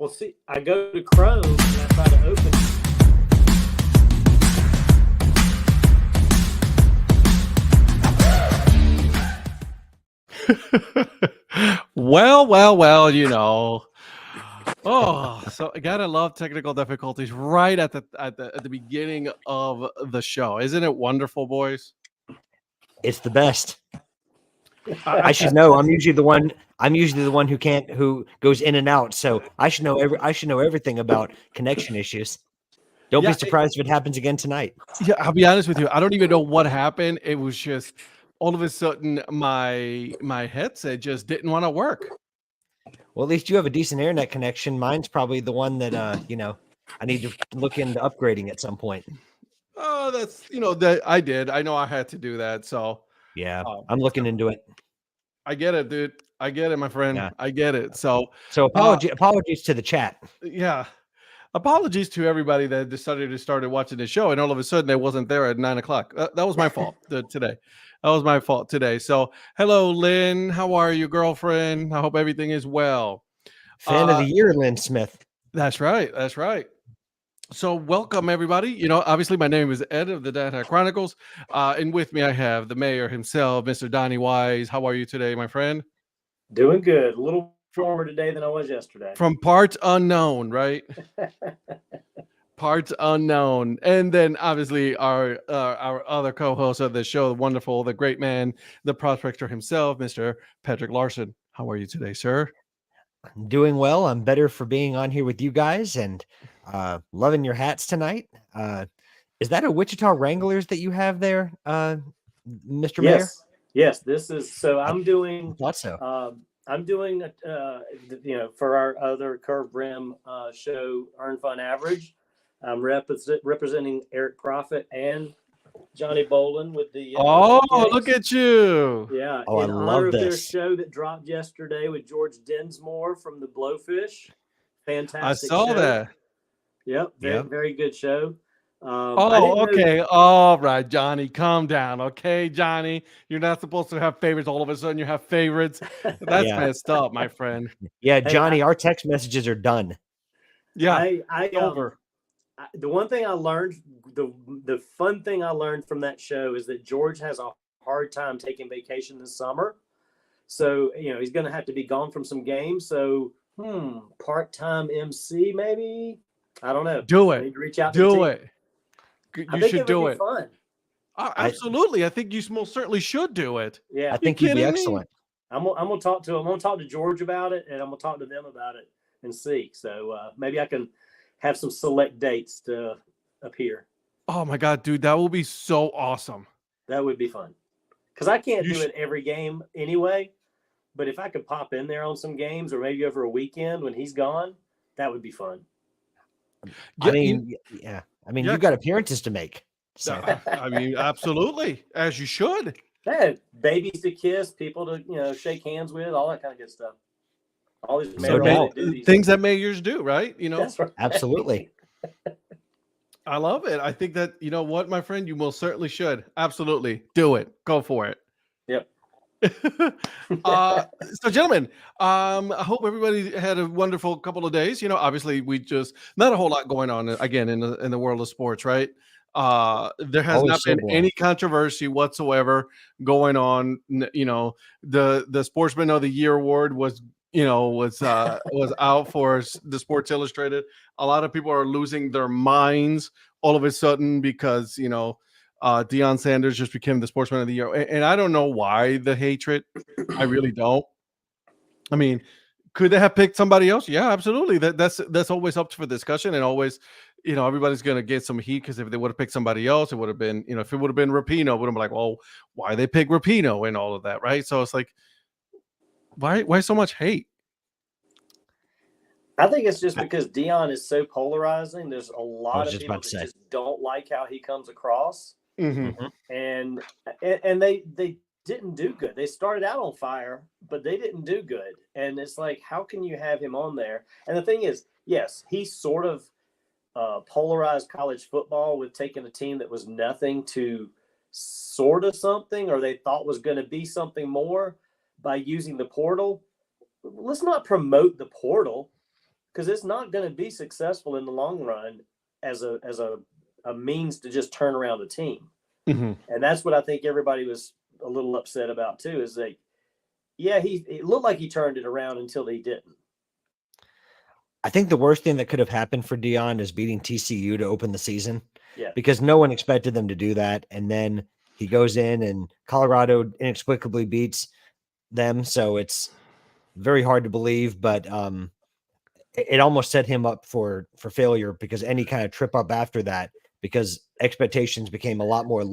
Well, see, I go to Chrome and I try to open it. Well, Oh, so I gotta love technical difficulties right at the beginning of the show. Isn't it wonderful, boys? It's the best. I should know. I'm usually the one who goes in and out. So I should know everything about connection issues. Don't be surprised if it happens again tonight. Yeah, I'll be honest with you. I don't even know what happened. It was just all of a sudden my headset just didn't want to work. Well, at least you have a decent internet connection. Mine's probably the one that I need to look into upgrading at some point. Oh, that's that I did. I know I had to do that. So yeah, I'm looking into it. I get it, dude. I get it, my friend. Yeah. I get it. So apologies to the chat. Yeah. Apologies to everybody that decided to start watching the show, and all of a sudden I wasn't there at 9:00. That was my fault today. That was my fault today. So, hello, Lynn. How are you, girlfriend? I hope everything is well. Fan of the year, Lynn Smith. That's right. That's right. So, welcome everybody. Obviously, my name is Ed of the Data Chronicles, and with me I have the mayor himself, Mr. Donnie Wise. How are you today, my friend? Doing good. A little warmer today than I was yesterday. From parts unknown, right? Parts unknown. And then obviously our other co-host of the show, the wonderful, the great man, the prospector himself, Mr. Patrick Larson. How are you today, sir? I'm doing well. I'm better for being on here with you guys and loving your hats tonight. Is that a Wichita Wranglers that you have there, Mr. Mayor? Yes, this is so I'm doing I thought so. I'm doing for our other Curved Rim show, Earn Fun Average. I'm representing Eric Profit and Johnny Bolin with the look at you. Yeah. Oh, in I honor love of their this show that dropped yesterday with George Densmore from the Blowfish. Fantastic. I saw show. that. Yep. Very good show. Okay. All right, Johnny, calm down. Okay, Johnny, you're not supposed to have favorites. All of a sudden you have favorites. That's messed up, my friend. Yeah, Johnny, our text messages are done. Yeah. Over. The one thing I learned, the fun thing I learned from that show is that George has a hard time taking vacation this summer. So, he's going to have to be gone from some games. So, part-time MC maybe? I don't know. Do it. I need to reach out do it. You should do it. Fun. Absolutely. I think you most certainly should do it. Yeah. I think he'd be excellent. I'm going to talk to him. I'm going to talk to George about it, and I'm going to talk to them about it and see. So maybe I can have some select dates to appear. Oh my God, dude, that will be so awesome. That would be fun. Because I can't do it every game anyway. But if I could pop in there on some games or maybe over a weekend when he's gone, that would be fun. You've got appearances to make. So. Absolutely, as you should. Hey, babies to kiss, people to shake hands with, all that kind of good stuff. All these things that mayors do, right? That's right. Absolutely. I love it. I think that what, my friend, you most certainly should. Absolutely, do it. Go for it. Yep. So gentlemen, I hope everybody had a wonderful couple of days. Obviously we just not a whole lot going on again in the world of sports, right? There has not been any controversy whatsoever going on. The Sportsman of the Year award was out for the Sports Illustrated. A lot of people are losing their minds all of a sudden because Deion Sanders just became the Sportsman of the Year, and I don't know why the hatred. I really don't. I mean, could they have picked somebody else? Yeah, absolutely. That's always up for discussion, and always, everybody's gonna get some heat because if they would have picked somebody else, it would have been, if it would have been Rapinoe, would have been like, well, why they pick Rapinoe and all of that, right? So it's like, why so much hate? I think it's just because Deion is so polarizing. There's a lot of people that just don't like how he comes across. Mm-hmm. And they didn't do good. They started out on fire, but they didn't do good. And it's like, how can you have him on there? And the thing is, yes, he sort of polarized college football with taking a team that was nothing to sort of something, or they thought was going to be something more by using the portal. Let's not promote the portal. because it's not going to be successful in the long run as a means to just turn around a team. Mm-hmm. And that's what I think everybody was a little upset about too, is that, yeah, it looked like he turned it around until he didn't. I think the worst thing that could have happened for Deion is beating TCU to open the season. Yeah. Because no one expected them to do that. And then he goes in and Colorado inexplicably beats them. So it's very hard to believe, but it almost set him up for failure, because any kind of trip up after that, because expectations became a lot more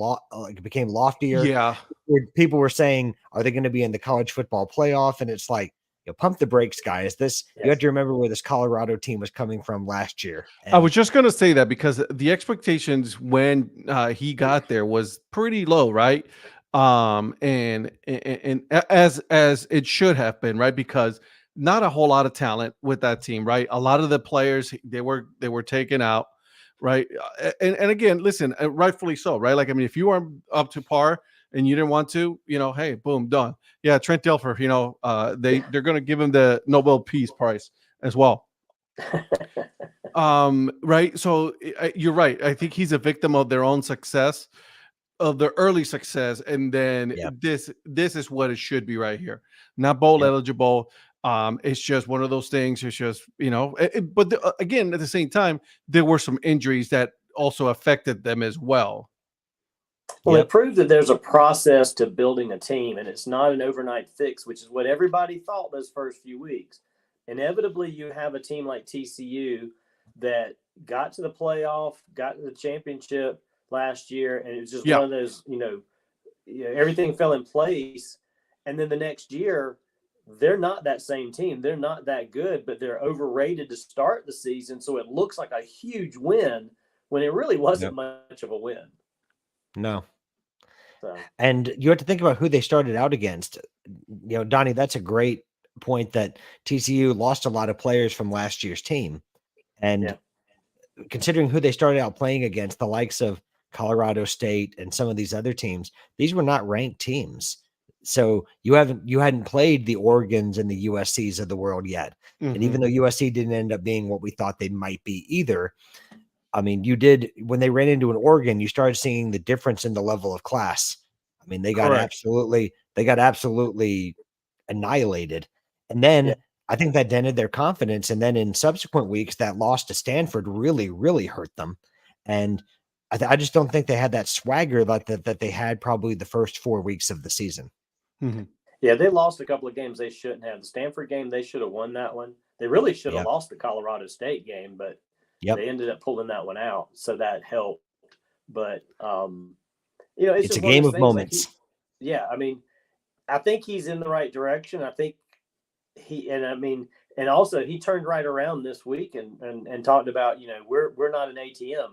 became loftier. Yeah. People were saying, are they going to be in the college football playoff? And it's like, pump the brakes, guys. You have to remember where this Colorado team was coming from last year. And I was just going to say that, because the expectations when he got there was pretty low, right? And as it should have been, right? Because not a whole lot of talent with that team, right? A lot of the players they were taken out, right? And again, listen, rightfully so, right? Like, I mean, if you are up to par and you didn't want to, hey, boom, done. Yeah, Trent Dilfer, they're going to give him the Nobel Peace Prize as well. Right. So you're right. I think he's a victim of their own success, of their early success, and then this is what it should be right here. Not bowl eligible. It's just one of those things. It's just but again, at the same time, there were some injuries that also affected them as well. Well, it proved that there's a process to building a team, and it's not an overnight fix, which is what everybody thought those first few weeks. Inevitably, you have a team like TCU that got to the playoff, got to the championship last year, and it was just one of those, everything fell in place. And then the next year, they're not that same team. They're not that good, but they're overrated to start the season. So it looks like a huge win when it really wasn't much of a win. No. So. And you have to think about who they started out against. Donnie, that's a great point, that TCU lost a lot of players from last year's team. And considering who they started out playing against, the likes of Colorado State and some of these other teams, these were not ranked teams. So you hadn't played the Oregons and the USCs of the world yet. Mm-hmm. And even though USC didn't end up being what we thought they might be either, I mean, you did, when they ran into an Oregon, you started seeing the difference in the level of class. I mean, they got absolutely annihilated. And then I think that dented their confidence. And then in subsequent weeks, that loss to Stanford really, really hurt them. And I just don't think they had that swagger that they had probably the first 4 weeks of the season. Mm-hmm. Yeah, they lost a couple of games they shouldn't have. The Stanford game, they should have won that one. They really should have lost the Colorado State game, but they ended up pulling that one out, so that helped. But it's a game of moments. I mean, I think he's in the right direction. I think and also he turned right around this week and talked about, we're not an ATM.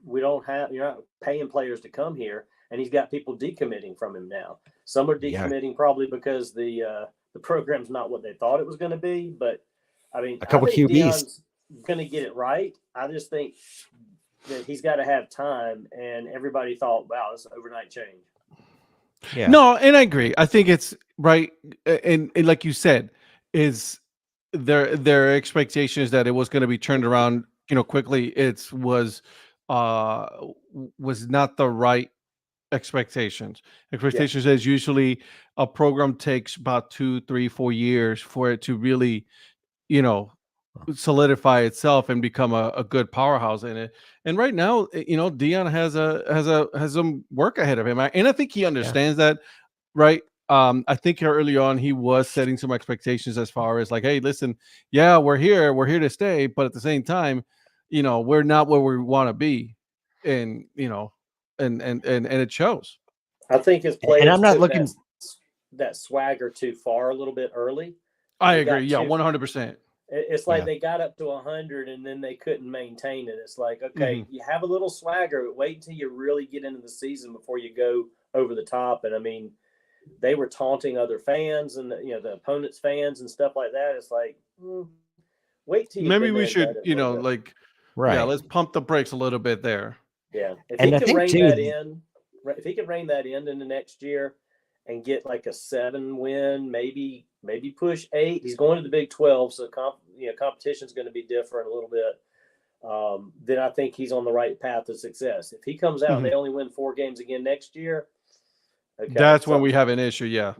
We don't have, you're not paying players to come here, and he's got people decommitting from him now. Some are decommitting probably because the program's not what they thought it was going to be. But I mean, a couple QBs. Deion's going to get it right. I just think that he's got to have time, and everybody thought, wow, this is an overnight change. Yeah. No, and I agree. I think it's right, and like you said, is their expectation is that it was going to be turned around, quickly. It was not the right expectations. Expectations is usually a program takes about 2, 3, 4 years for it to really, solidify itself and become a good powerhouse in it. And right now, Deion has some work ahead of him, and I think he understands that, right? I think early on he was setting some expectations as far as like, hey, listen, we're here to stay, but at the same time, we're not where we want to be, and and it shows. I think his players, and I'm not looking that swagger too far a little bit early. I agree. Yeah, 100%. It's like they got up to 100 and then they couldn't maintain it. It's like, okay, you have a little swagger, but wait until you really get into the season before you go over the top. And I mean, they were taunting other fans and the opponent's fans and stuff like that. It's like, wait till you maybe we should, let's pump the brakes a little bit there. Yeah, if he can rein that in the next year and get like a 7 win, maybe maybe push 8. He's going to the Big 12, so competition is going to be different a little bit. Then I think he's on the right path to success. If he comes out and they only win 4 games again next year, okay, that's when we have an issue. Yeah.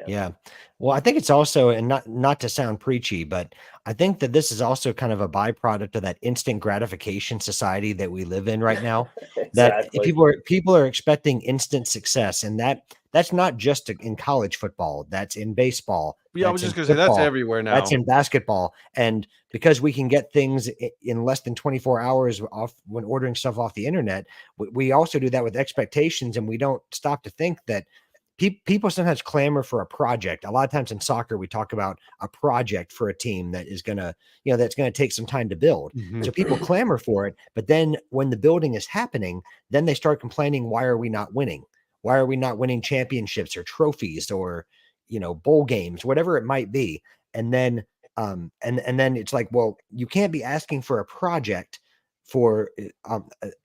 Yeah. Well, I think it's also, and not to sound preachy, but I think that this is also kind of a byproduct of that instant gratification society that we live in right now. Exactly. That people are expecting instant success, and that's not just in college football. That's in baseball. Yeah, I was just going to say that's everywhere now. That's in basketball, and because we can get things in less than 24 hours off when ordering stuff off the internet, we also do that with expectations, and we don't stop to think that. People sometimes clamor for a project. A lot of times in soccer, we talk about a project for a team that is that's going to take some time to build. So people clamor for it. But then when the building is happening, then they start complaining, why are we not winning? Why are we not winning championships or trophies or, bowl games, whatever it might be? And then, and then it's like, well, you can't be asking for a project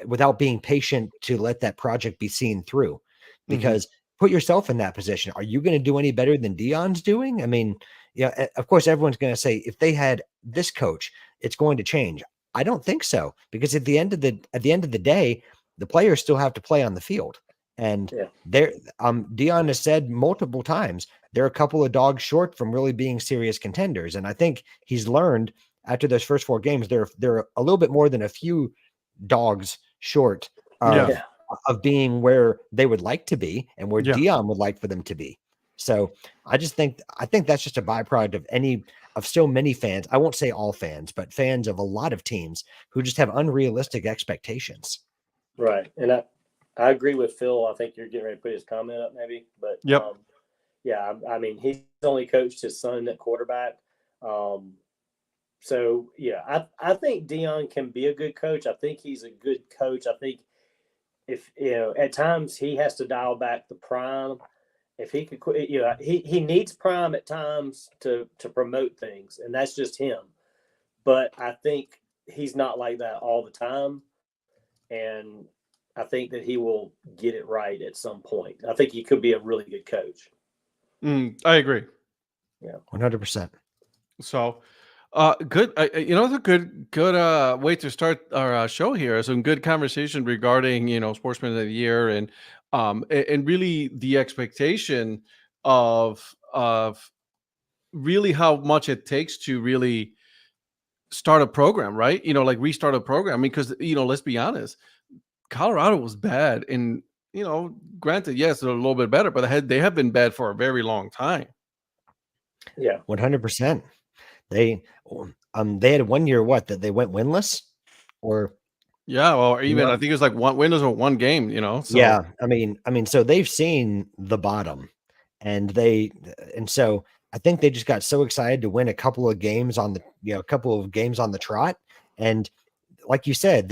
without being patient to let that project be seen through, because put yourself in that position. Are you going to do any better than Deion's doing? I mean, of course, everyone's going to say if they had this coach, it's going to change. I don't think so, because at the end of the day, the players still have to play on the field. And Deion has said multiple times they're a couple of dogs short from really being serious contenders. And I think he's learned after those first 4 games, they're a little bit more than a few dogs short of being where they would like to be and where Deion would like for them to be. So I think that's just a byproduct of so many fans. I won't say all fans, but fans of a lot of teams who just have unrealistic expectations. Right. And I agree with Phil. I think you're getting ready to put his comment up maybe, but I mean, he's only coached his son at quarterback. So yeah, I think Deion can be a good coach. I think he's a good coach. I think if at times he has to dial back the prime. If he could, he needs prime at times to promote things, and that's just him. But I think he's not like that all the time, and I think that he will get it right at some point. I think he could be a really good coach. I agree. Yeah, 100%. So. Good. It's a good way to start our show here. Some good conversation regarding Sportsman of the Year and really the expectation of really how much it takes to really start a program, right? Like restart a program. I mean, because let's be honest, Colorado was bad, and granted, yes, they're a little bit better, but they have been bad for a very long time. Yeah, 100%. They had 1 year that they went winless, or or even I think it was like one winless or one game, So. Yeah, I mean, so they've seen the bottom, and so I think they just got so excited to win a couple of games on the trot, and like you said,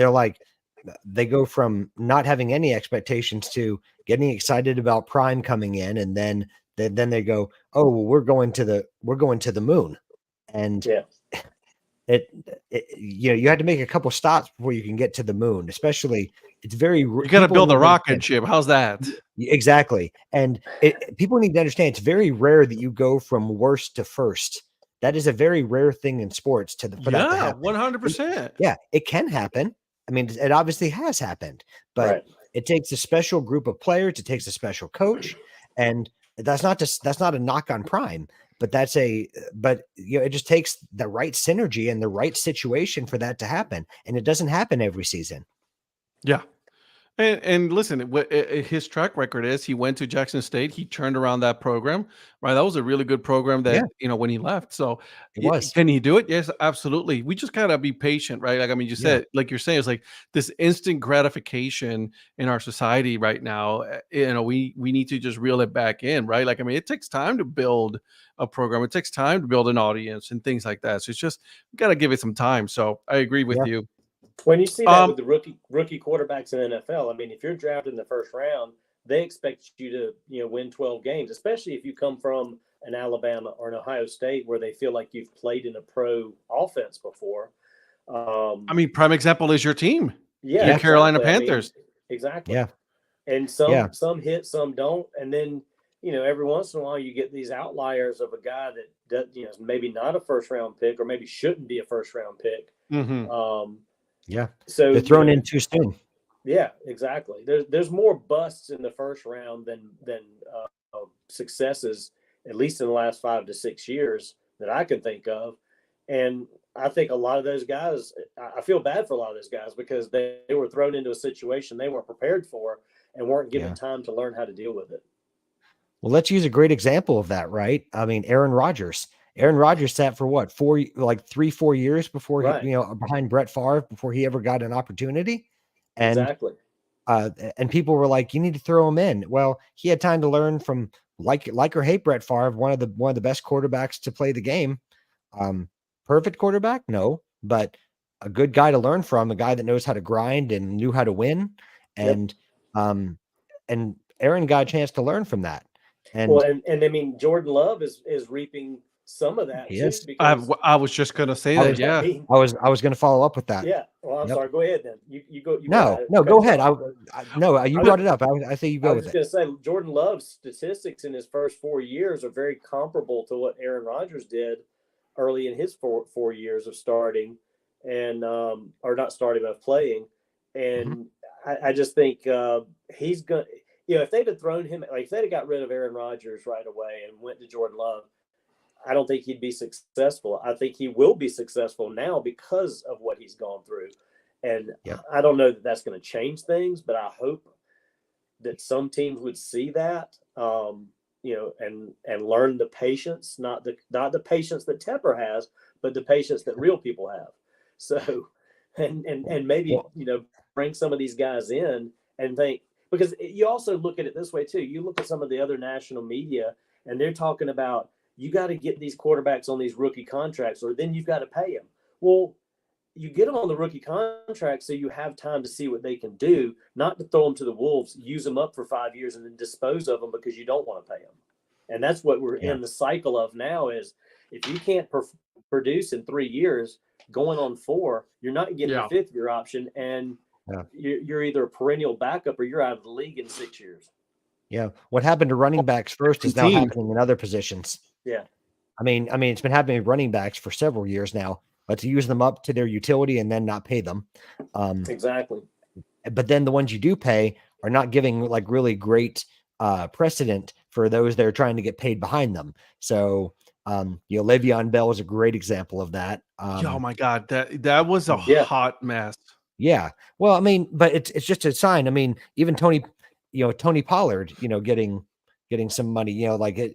they go from not having any expectations to getting excited about Prime coming in, and then they go, oh, well, we're going to the moon. And you had to make a couple stops before you can get to the moon. Especially, it's very you got to build a rocket ship. How's that? Exactly. And people need to understand it's very rare that you go from worst to first. That is a very rare thing in sports for that to happen. 100%. Yeah, it can happen. I mean, it obviously has happened, but it takes a special group of players. It takes a special coach, and that's not a knock on Prime. But it just takes the right synergy and the right situation for that to happen. And it doesn't happen every season. Yeah. And listen, his track record is he went to Jackson State. He turned around that program, right? That was a really good program that, when he left. So can he do it? Yes, absolutely. We just gotta be patient, right? Like, I mean, you said, like you're saying, it's like this instant gratification in our society right now. We need to just reel it back in, right? Like, I mean, it takes time to build a program. It takes time to build an audience and things like that. So it's just, we got to give it some time. So I agree with you. When you see that with the rookie quarterbacks in the NFL, I mean, if you're drafted in the first round, they expect you to win 12 games, especially if you come from an Alabama or an Ohio State where they feel like you've played in a pro offense before. I mean, prime example is your team. Yeah, Carolina Panthers. Exactly. Yeah. And some hit, some don't, and then every once in a while you get these outliers of a guy that is maybe not a first round pick or maybe shouldn't be a first round pick. Mm-hmm. Yeah. So they're thrown in too soon. Yeah, exactly. There's more busts in the first round than successes, at least in the last 5 to 6 years that I can think of. And I think a lot of those guys, I feel bad for a lot of those guys because they were thrown into a situation they weren't prepared for and weren't given time to learn how to deal with it. Well, let's use a great example of that, right? I mean, Aaron Rodgers. Aaron Rodgers sat for what, 3-4 years before he, behind Brett Favre before he ever got an opportunity. And exactly. And people were like, you need to throw him in. Well, he had time to learn from like or hate Brett Favre, one of the best quarterbacks to play the game. Perfect quarterback? No, but a good guy to learn from, a guy that knows how to grind and knew how to win. And and Aaron got a chance to learn from that. And and I mean, Jordan Love is reaping some of that too. Because I was just gonna say that. Yeah, I was gonna follow up with that. Yeah. Well, I'm sorry. Go ahead then. You go. Go ahead. You brought it up. I say you go with it. I was just going to say Jordan Love's statistics in his first 4 years are very comparable to what Aaron Rodgers did early in his four years of starting and or not starting but playing. And I just think he's going. If they'd have thrown him, like if they'd have got rid of Aaron Rodgers right away and went to Jordan Love, I don't think he'd be successful. I think he will be successful now because of what he's gone through. And I don't know that that's going to change things, but I hope that some teams would see that, and learn the patience, not the patience that Tepper has, but the patience that real people have. So, and maybe, bring some of these guys in and think, because you also look at it this way too. You look at some of the other national media and they're talking about, you got to get these quarterbacks on these rookie contracts or then you've got to pay them. Well, you get them on the rookie contract so you have time to see what they can do, not to throw them to the wolves, use them up for 5 years and then dispose of them because you don't want to pay them. And that's what we're in the cycle of now is if you can't produce in 3 years, going on 4, you're not getting a 5th year option and you're either a perennial backup or you're out of the league in 6 years. Yeah. What happened to running backs first is now happening in other positions. Yeah. I mean, it's been happening with running backs for several years now. Let's use them up to their utility and then not pay them. Exactly. But then the ones you do pay are not giving like really great precedent for those that are trying to get paid behind them. So, Le'Veon Bell is a great example of that. Oh my God, that was a hot mess. Yeah. Well, I mean, but it's just a sign. I mean, even Tony Pollard, getting some money,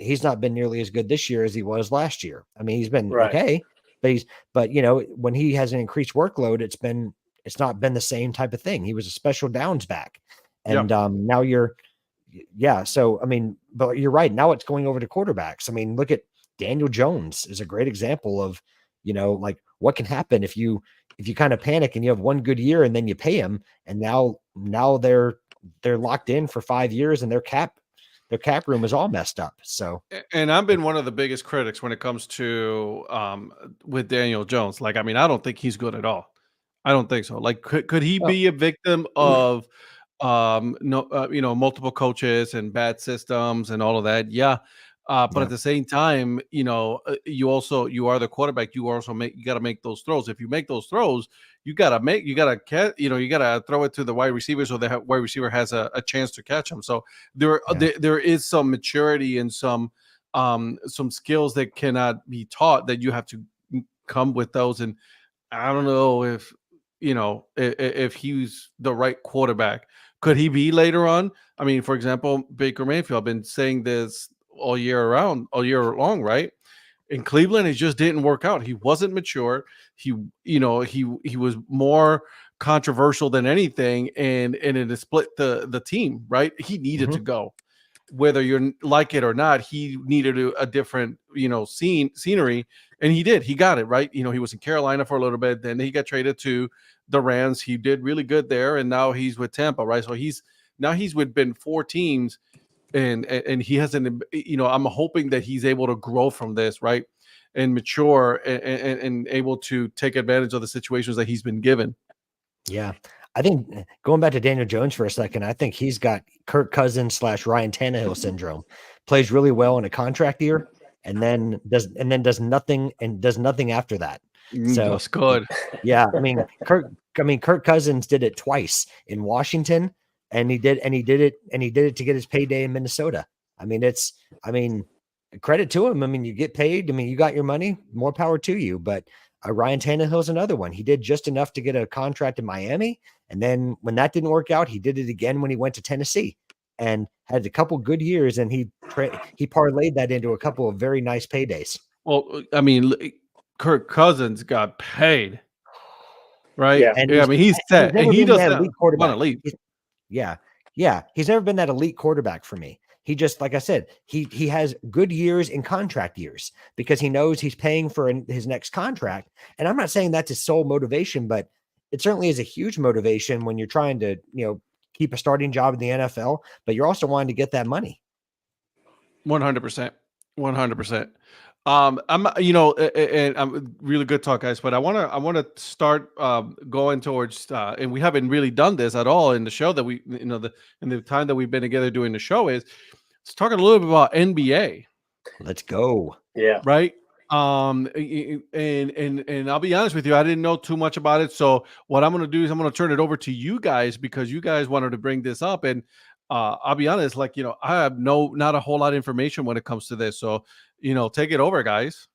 he's not been nearly as good this year as he was last year. I mean, he's been okay, but when he has an increased workload, it's not been the same type of thing. He was a special downs back. And now so, I mean, but you're right. Now it's going over to quarterbacks. I mean, look at Daniel Jones is a great example of, what can happen if you kind of panic and you have one good year and then you pay him. And now they're locked in for 5 years and their cap room is all messed up. So, and I've been one of the biggest critics when it comes to with Daniel Jones. Like, I mean, I don't think he's good at all. I don't think so. Like, could he be a victim of multiple coaches and bad systems and all of that? Yeah. But at the same time, you are the quarterback. You got to make those throws. If you make those throws, you got to throw it to the wide receiver so the wide receiver has a chance to catch them. So there is some maturity and some skills that cannot be taught that you have to come with those. And I don't know if he's the right quarterback. Could he be later on? I mean, for example, Baker Mayfield, I've been saying this all year long, right? In Cleveland, it just didn't work out. He wasn't mature. He was more controversial than anything, and it split the team, right? He needed to go. Whether you like it or not, he needed a different, scenery, and he did. He got it, right? He was in Carolina for a little bit, then he got traded to the Rams. He did really good there, and now he's with Tampa, right? So he's been 4 teams, and he hasn't. I'm hoping that he's able to grow from this, right, and mature and able to take advantage of the situations that he's been given. Yeah, I think going back to Daniel Jones for a second, I think he's got Kirk Cousins / Ryan Tannehill syndrome. Plays really well in a contract year, and then does nothing after that. So That's good. yeah, I mean Kirk Cousins did it twice in Washington, and he did it to get his payday in Minnesota. I mean, credit to him. I mean, you get paid. I mean, you got your money. More power to you. But Ryan Tannehill's another one. He did just enough to get a contract in Miami, and then when that didn't work out, he did it again when he went to Tennessee, and had a couple good years, and he parlayed that into a couple of very nice paydays. Well, I mean, Kirk Cousins got paid, right? Yeah. And I mean, he's set, and he doesn't want to leave. Yeah. He's never been that elite quarterback for me. He just, like I said, he has good years in contract years because he knows he's paying for his next contract. And I'm not saying that's his sole motivation, but it certainly is a huge motivation when you're trying to, keep a starting job in the NFL, but you're also wanting to get that money. 100%. 100%. I'm, and I'm really good talk, guys, but I want to start going towards, and we haven't really done this at all in the show that we, in the time that we've been together doing the show, is let's talk a little bit about NBA. Let's go. Yeah. Right. And I'll be honest with you, I didn't know too much about it. So what I'm going to do is I'm going to turn it over to you guys because you guys wanted to bring this up. And I'll be honest, I have not a whole lot of information when it comes to this. So, take it over, guys.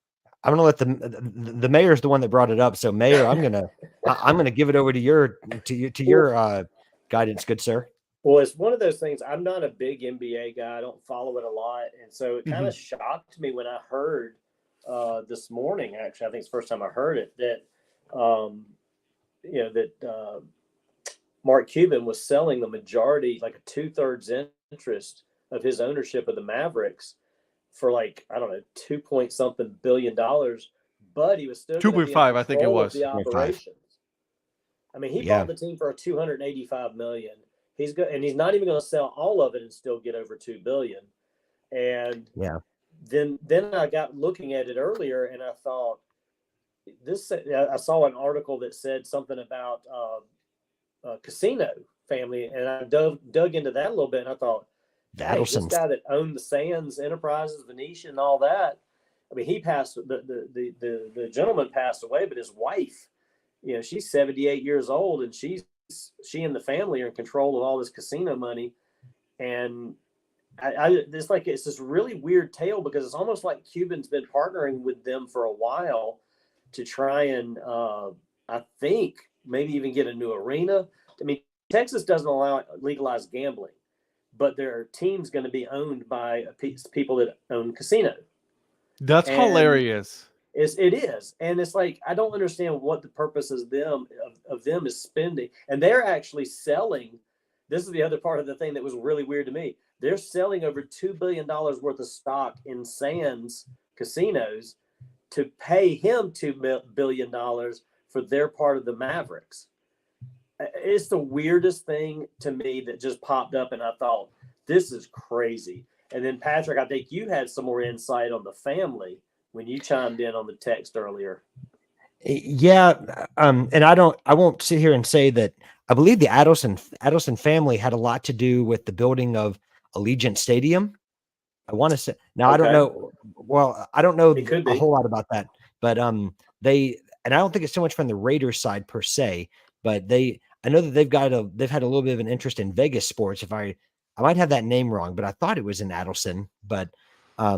I'm going to let the mayor's the one that brought it up. So mayor, I'm going to give it over to your guidance, good sir. Well, it's one of those things. I'm not a big NBA guy. I don't follow it a lot. And so it kind of shocked me when I heard this morning, actually, I think it's the first time I heard it, that, Mark Cuban was selling the majority, like a 2/3 interest of his ownership of the Mavericks for 2-point-something billion, but he was still 2.5, I think it was. The operations. I mean, he bought the team for $285 million. He's good, and he's not even going to sell all of it and still get over $2 billion. And then I got looking at it earlier, and I thought I saw an article that said something about casino family, and I dug into that a little bit, and I thought, hey, this guy that owned the Sands Enterprises, Venetian, and all that. I mean, he passed. The gentleman passed away, but his wife, she's 78 years old, and she and the family are in control of all this casino money, and it's this really weird tale because it's almost like Cuban's been partnering with them for a while to try and I think maybe even get a new arena. I mean, Texas doesn't allow legalized gambling, but there are teams going to be owned by people that own casino. That's hilarious. It is. And it's like, I don't understand what the purpose of them is spending. And they're actually selling. This is the other part of the thing that was really weird to me. They're selling over $2 billion worth of stock in Sands casinos to pay him $2 billion for their part of the Mavericks. It's the weirdest thing to me that just popped up, and I thought, this is crazy. And then, Patrick, I think you had some more insight on the family when you chimed in on the text earlier. Yeah, and I won't sit here and say that I believe the Adelson family had a lot to do with the building of Allegiant Stadium. I want to say now, okay. I don't know. Well, I don't know a whole lot about that, but and I don't think it's so much from the Raiders side per se, but I know that they've had a little bit of an interest in Vegas sports. If I might have that name wrong, but I thought it was in Adelson, but I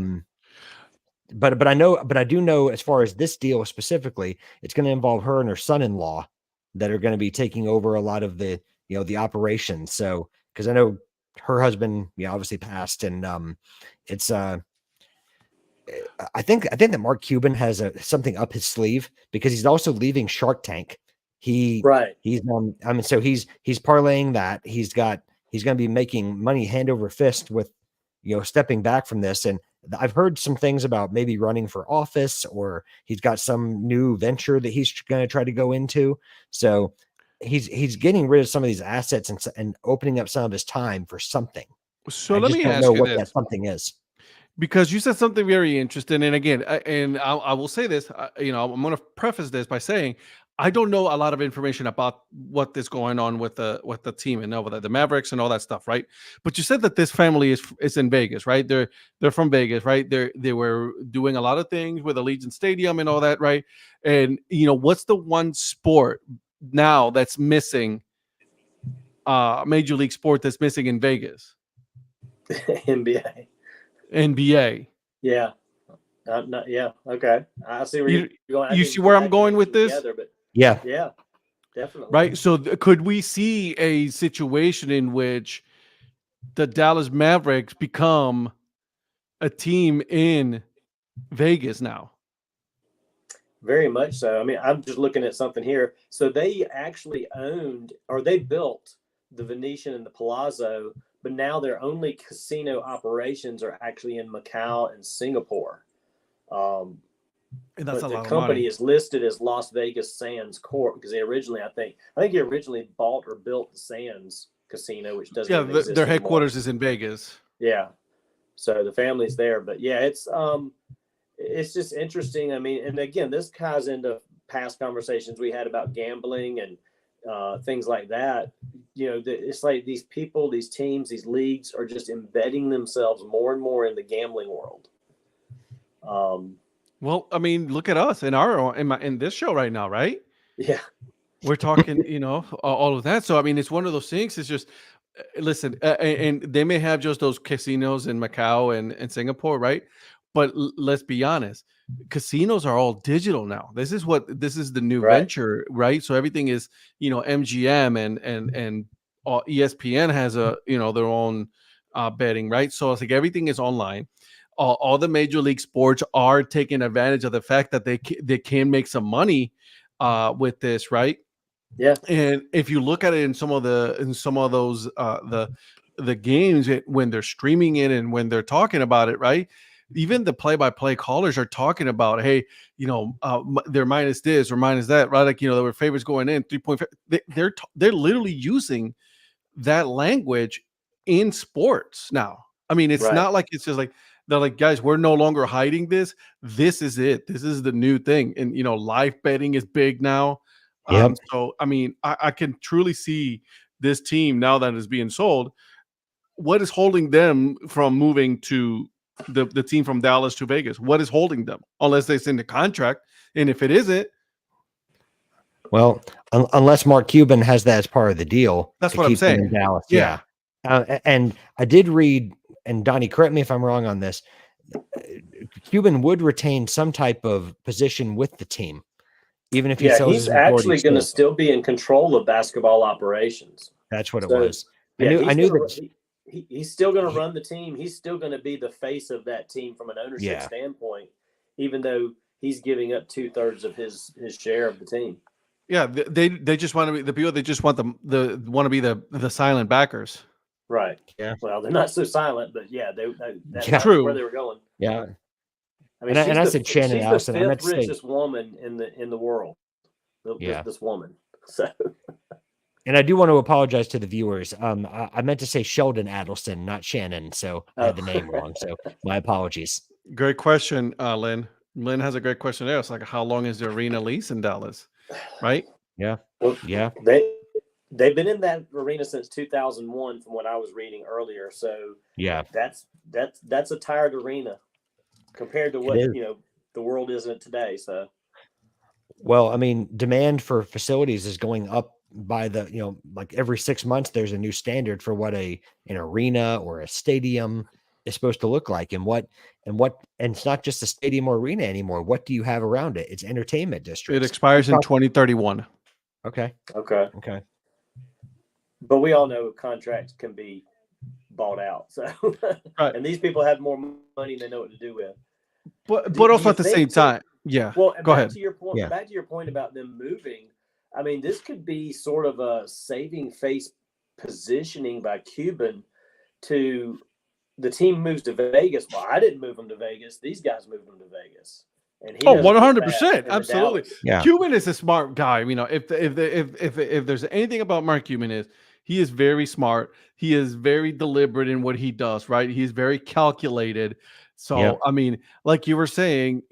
do know as far as this deal specifically, it's going to involve her and her son-in-law that are going to be taking over a lot of the operations. So, because I know her husband, obviously passed, and it's I think that Mark Cuban has something up his sleeve because he's also leaving Shark Tank. He's so he's parlaying that. He's going to be making money hand over fist with stepping back from this. And I've heard some things about maybe running for office, or he's got some new venture that he's going to try to go into. So he's getting rid of some of these assets and opening up some of his time for something. So let me ask you what that something is. Because you said something very interesting. And again, and I will say this, I'm going to preface this by saying, I don't know a lot of information about what is going on with the team and over the Mavericks and all that stuff, right? But you said that this family is in Vegas, right? They're from Vegas, right? They were doing a lot of things with Allegiant Stadium and all that, right? And what's the one sport now that's missing, major league sport that's missing in Vegas? NBA. NBA. Yeah. Yeah. Okay. I see where you're going. You see where I'm going with this? Together, but Yeah. Yeah. Definitely. Right. So could we see a situation in which the Dallas Mavericks become a team in Vegas now? Very much so. I mean, I'm just looking at something here. So they actually owned, or they built the Venetian and the Palazzo, but now their only casino operations are actually in Macau and Singapore. And that's but a the lot of company money. is listed as Las Vegas Sands Corp because they originally, I think he originally bought or built the Sands Casino, which doesn't even exist their anymore. headquarters is in Vegas. Yeah, so the family's there, but yeah, it's just interesting. I mean, and again, this ties into past conversations we had about gambling and things like that. It's like these people, these teams, these leagues are just embedding themselves more and more in the gambling world. Well, I mean, look at us in this show right now, right? Yeah, we're talking, all of that. So I mean, it's one of those things. It's just listen, and they may have just those casinos in Macau and Singapore, right? But let's be honest, casinos are all digital now. This is the new venture, right? So everything is, MGM and ESPN has their own betting, right? So it's like everything is online. All the major league sports are taking advantage of the fact that they can make some money with this, right? Yeah. And if you look at it in some of those the games when they're streaming it and when they're talking about it, right? Even the play-by-play callers are talking about, hey, they're minus this or minus that, right? Like, there were favorites going in 3.5. They're literally using that language in sports now. I mean, it's not like it's just like they're like, guys, we're no longer hiding this. This is it. This is the new thing. And live betting is big now. Yep. So I mean, I can truly see this team now that is being sold. What is holding them from moving to the team from Dallas to Vegas? What is holding them? Unless they send a contract. And if it isn't, well, unless Mark Cuban has that as part of the deal. That's what I'm saying. In Dallas. Yeah. And I did read, and Donnie, correct me if I'm wrong on this, Cuban would retain some type of position with the team, even if he's actually going to still be in control of basketball operations. That's what it was. Yeah, I knew that he's still going to run the team. He's still going to be the face of that team from an ownership standpoint, even though he's giving up 2/3 of his share of the team. Yeah, they just want to be the people. They just want want to be the silent backers. Right. Yeah. Well, they're not so silent, but that's true. where they were going. Yeah. I mean, and I said Shannon Allison. She's the fifth richest woman in the world. This woman. So. And I do want to apologize to the viewers. I meant to say Sheldon Adelson, not Shannon, so I had the name wrong. So my apologies. Great question, Lynn. Lynn has a great question there. It's like, how long is the arena lease in Dallas? Right? Yeah. Well, yeah. They've been in that arena since 2001, from what I was reading earlier. So yeah, that's a tired arena compared to what the world isn't today. So, well, I mean, demand for facilities is going up by like every 6 months. There's a new standard for what an arena or a stadium is supposed to look like, and it's not just a stadium or arena anymore. What do you have around it? It's entertainment districts. It expires in 2031. Okay. But we all know contracts can be bought out. So, right. And these people have more money than they know what to do with. But also at the same time, yeah. Well, go ahead. To your point, back to your point about them moving. I mean, this could be sort of a saving face positioning by Cuban to the team moves to Vegas. Well, I didn't move them to Vegas. These guys moved them to Vegas. And 100%, absolutely. Yeah. Cuban is a smart guy. If there's anything about Mark Cuban, he is very smart. He is very deliberate in what he does. Right? He's very calculated. So I mean, like you were saying,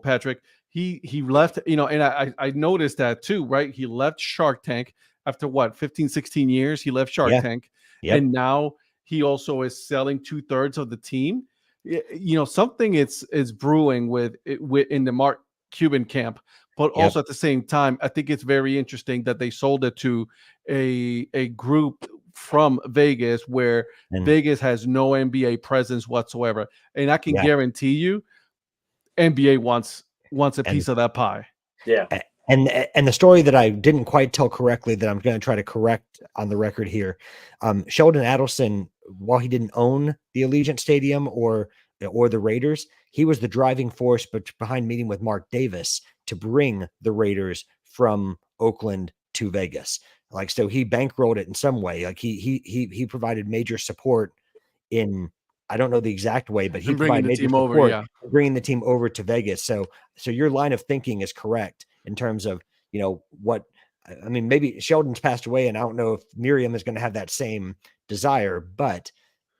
Patrick, he left, you know, and I noticed that too, right? He left Shark Tank after what, 15, 16 years. He left Shark Yeah. Tank. Yep. And now he also is selling 2/3 of the team. You know, something is brewing with in the Mark Cuban camp, but Yep. also at the same time, I think it's very interesting that they sold it to a group from Vegas where Vegas has no NBA presence whatsoever. And I can guarantee you NBA wants a piece of that pie. Yeah. And the story that I didn't quite tell correctly that I'm going to try to correct on the record here, Sheldon Adelson, while he didn't own the Allegiant Stadium or the Raiders, he was the driving force behind meeting with Mark Davis to bring the Raiders from Oakland to Vegas. Like, so he bankrolled it in some way. Like he provided major support in, I don't know the exact way, but he provided major support bringing the team over to Vegas. So your line of thinking is correct in terms of, you know, what, I mean, maybe Sheldon's passed away and I don't know if Miriam is going to have that same desire, but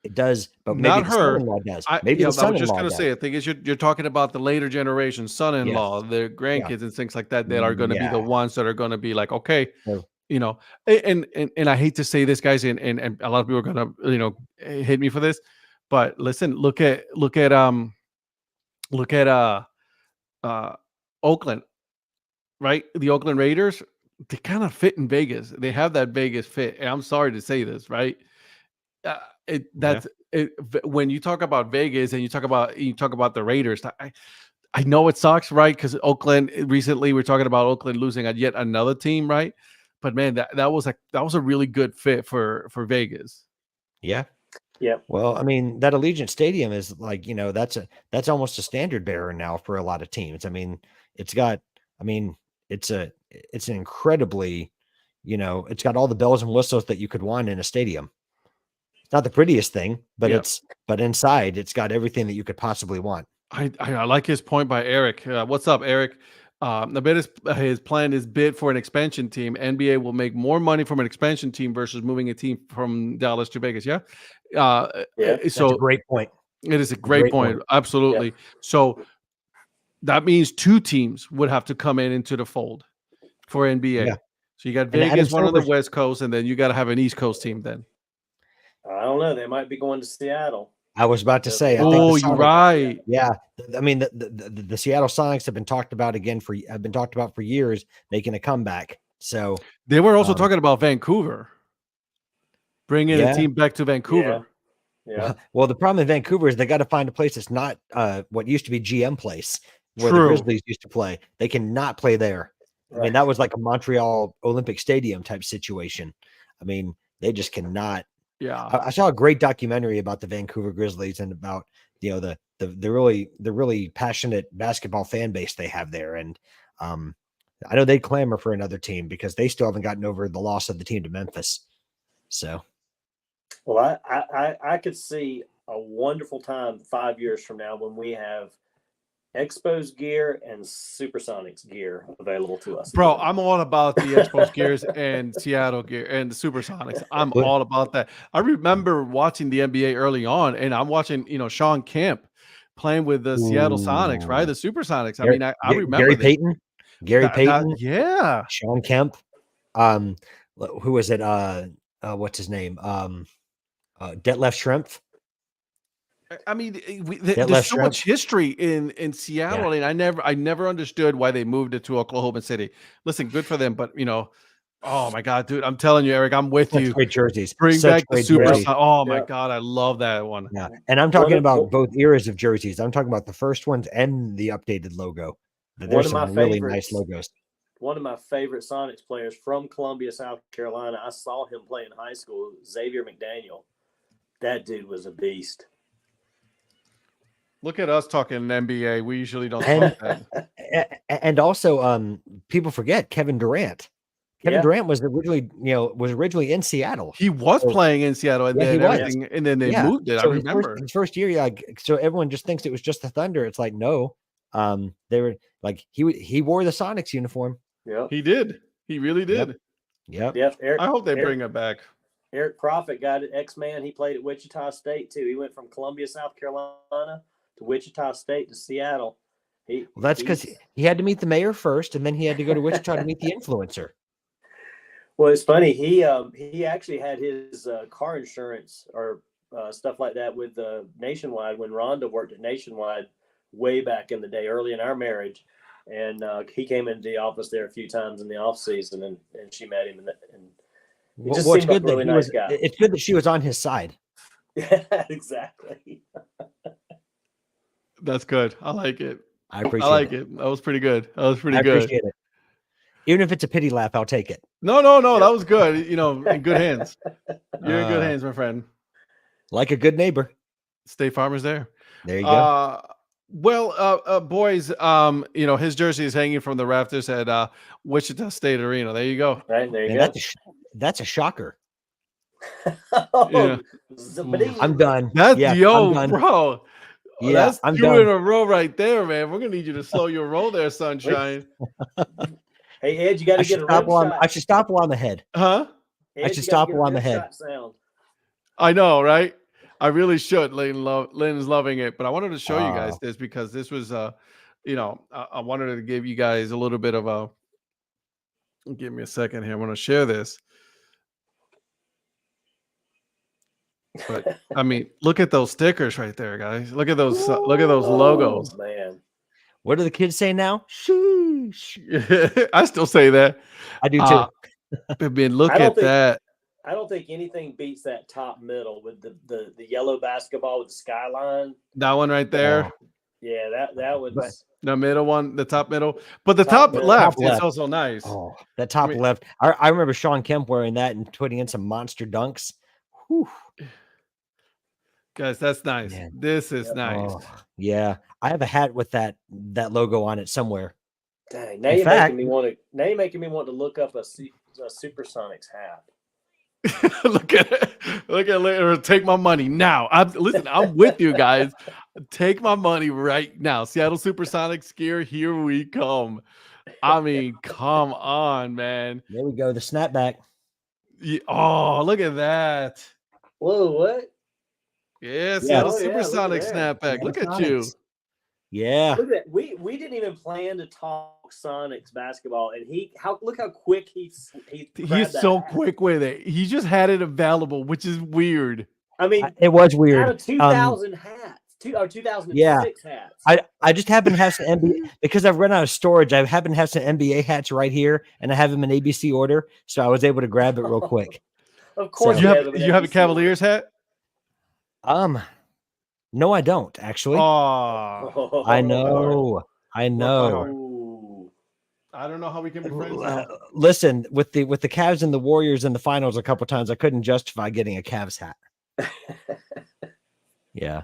it does, but maybe not the her. son-in-law does. Maybe the son-in-law I was just going to say, I think you're talking about the later generation, son-in-law, their grandkids and things like that are going to be the ones that are going to be like, okay, you know, and I hate to say this, guys, and a lot of people are going to, you know, hate me for this, but listen, look at Oakland, right? The Oakland Raiders, they kind of fit in Vegas. They have that Vegas fit. And I'm sorry to say this, right? When you talk about Vegas and you talk about the Raiders, I know it sucks, right? Because Oakland recently, we're talking about Oakland losing yet another team, right? But man, that was a really good fit for Vegas. Yeah. Yeah. Well, I mean, that Allegiant Stadium is like, you know, that's almost a standard bearer now for a lot of teams. I mean, it's an incredibly, you know, it's got all the bells and whistles that you could want in a stadium. It's not the prettiest thing, but but inside it's got everything that you could possibly want. I like his point by Eric. What's up, Eric? I bet his plan is bid for an expansion team. NBA will make more money from an expansion team versus moving a team from Dallas to Vegas. Yeah. That's a great point. It is a great point. Absolutely. Yeah. So that means two teams would have to come into the fold for NBA. Yeah. So you got Vegas, one on the West Coast, and then you got to have an East Coast team then. I don't know. They might be going to Seattle. I was about to say. You're right. Yeah, I mean the Seattle Sonics have been talked about for years, making a comeback. So they were also talking about Vancouver, bringing a team back to Vancouver. Yeah. Well, the problem in Vancouver is they got to find a place that's not what used to be GM Place, where the Grizzlies used to play. They cannot play there. Right. I mean, that was like a Montreal Olympic Stadium type situation. I mean, they just cannot. Yeah, I saw a great documentary about the Vancouver Grizzlies and about, you know, the really passionate basketball fan base they have there, and I know they clamor for another team because they still haven't gotten over the loss of the team to Memphis. So, well, I could see a wonderful time 5 years from now when we have Expos gear and Supersonics gear available to us. Bro, I'm all about the Expos gears and Seattle gear and the Supersonics. I'm all about that. I remember watching the NBA early on, and I'm watching, you know, Sean Kemp playing with the Seattle Sonics, right? The Supersonics. I mean, I remember Gary Payton. Yeah. Sean Kemp. Who was it? What's his name? Detlef Schrempf. I mean, there's so much history in Seattle, and I never understood why they moved it to Oklahoma City. Listen, good for them, but you know, oh my God, dude, I'm telling you, Eric, I'm with you. Great jerseys. Bring back the Super. Oh my God, I love that one. Yeah, and I'm talking about both eras of jerseys. I'm talking about the first ones and the updated logo. There's some really nice logos. One of my favorite Sonics players from Columbia, South Carolina. I saw him play in high school. Xavier McDaniel. That dude was a beast. Look at us talking NBA. We usually don't talk that. And also, people forget Kevin Durant. Kevin Durant was originally in Seattle. He was playing in Seattle, and then everything, and then they moved it. So I remember his first year. So everyone just thinks it was just the Thunder. It's like no, they were like he wore the Sonics uniform. Yeah, he did. He really did. Yep. Eric, I hope they bring it back. Eric Profit got it. X-Man. He played at Wichita State too. He went from Columbia, South Carolina to Wichita State to Seattle, Well, that's because he had to meet the mayor first, and then he had to go to Wichita to meet the influencer. Well, it's funny. He actually had his car insurance or stuff like that with Nationwide when Rhonda worked at Nationwide way back in the day, early in our marriage. And he came into the office there a few times in the off season, and she met him, and he just seemed like a really nice guy. It's good that she was on his side. Yeah, exactly. That's good. I like it. I appreciate it. That was pretty good. I appreciate it. Even if it's a pity laugh, I'll take it. No, that was good. In good hands. You're in good hands, my friend. Like a good neighbor. State Farmer's there. There you go. Well, boys, his jersey is hanging from the rafters at Wichita State Arena. There you go. Right, there you go. That's a shocker. Yeah. I'm done. That's I'm done. bro. Yeah, that's I'm 2 done. in a row right there, man. We're gonna need you to slow your roll there, Sunshine. Hey, Ed, you got to get a rim shot. I should stop while I'm ahead. Huh? Ed, I should stop while I'm ahead. I know, right? I really should. Lynn's loving it, but I wanted to show you guys this because this was, I wanted to give you guys a little bit of a. Give me a second here. I want to share this. But I mean, look at those stickers right there, guys. Look at those. Look at those logos, man. What do the kids say now? Sheesh. I still say that. I do too. I mean, look at that. I don't think anything beats that top middle with the yellow basketball with the skyline. That one right there. Yeah, that was the middle one, the top middle. But the top left is also nice. Oh, that top left. I remember Sean Kemp wearing that and putting in some monster dunks. Whew. Guys, that's nice. Man. This is nice. Oh, yeah, I have a hat with that logo on it somewhere. Dang, now you're making me want to look up a Supersonics hat. Look at it. Take my money now. I'm with you guys. Take my money right now. Seattle Supersonics gear, here we come. I mean, come on, man. There we go. The snapback. Yeah, oh, look at that. Whoa, what? Yeah, Seattle Supersonics snapback. Look at you. Yeah. Look at that. We didn't even plan to talk Sonics basketball, and look how quick he's so quick with it. He just had it available, which is weird. I mean, it was weird. Out of 2,000 hats, 2006 hats. I just happen to have some NBA because I've run out of storage. I happen to have some NBA hats right here, and I have them in ABC order, so I was able to grab it real quick. Of course, you have a Cavaliers hat. No, I don't actually. Oh, I know. I don't know how we can be friends now. Listen, with the Cavs and the Warriors in the finals a couple times, I couldn't justify getting a Cavs hat. Yeah,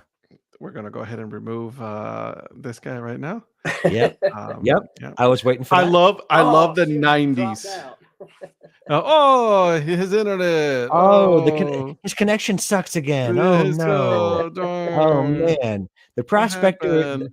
we're gonna go ahead and remove this guy right now. Yep. Yep. I was waiting for. I love the 90s. His internet. His connection sucks again. Oh no! Oh man, the prospector.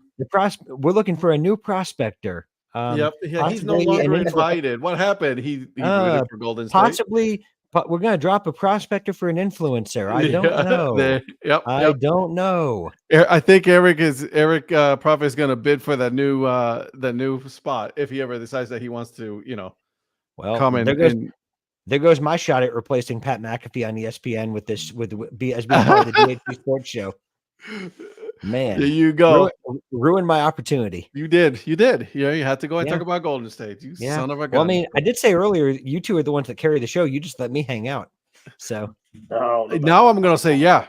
We're looking for a new prospector. He's no longer invited. What happened? He for Golden State. Possibly, but we're going to drop a prospector for an influencer. I don't know. I don't know. I think Eric probably is going to bid for that new spot if he ever decides that he wants to, come in. There goes my shot at replacing Pat McAfee on ESPN as being part of the DHC Sports Show. Man, there you go. Ruined my opportunity. You did. Yeah, you had to go and talk about Golden State. You son of a gun. Well, I mean, I did say earlier, you two are the ones that carry the show. You just let me hang out. So now I'm gonna say yeah.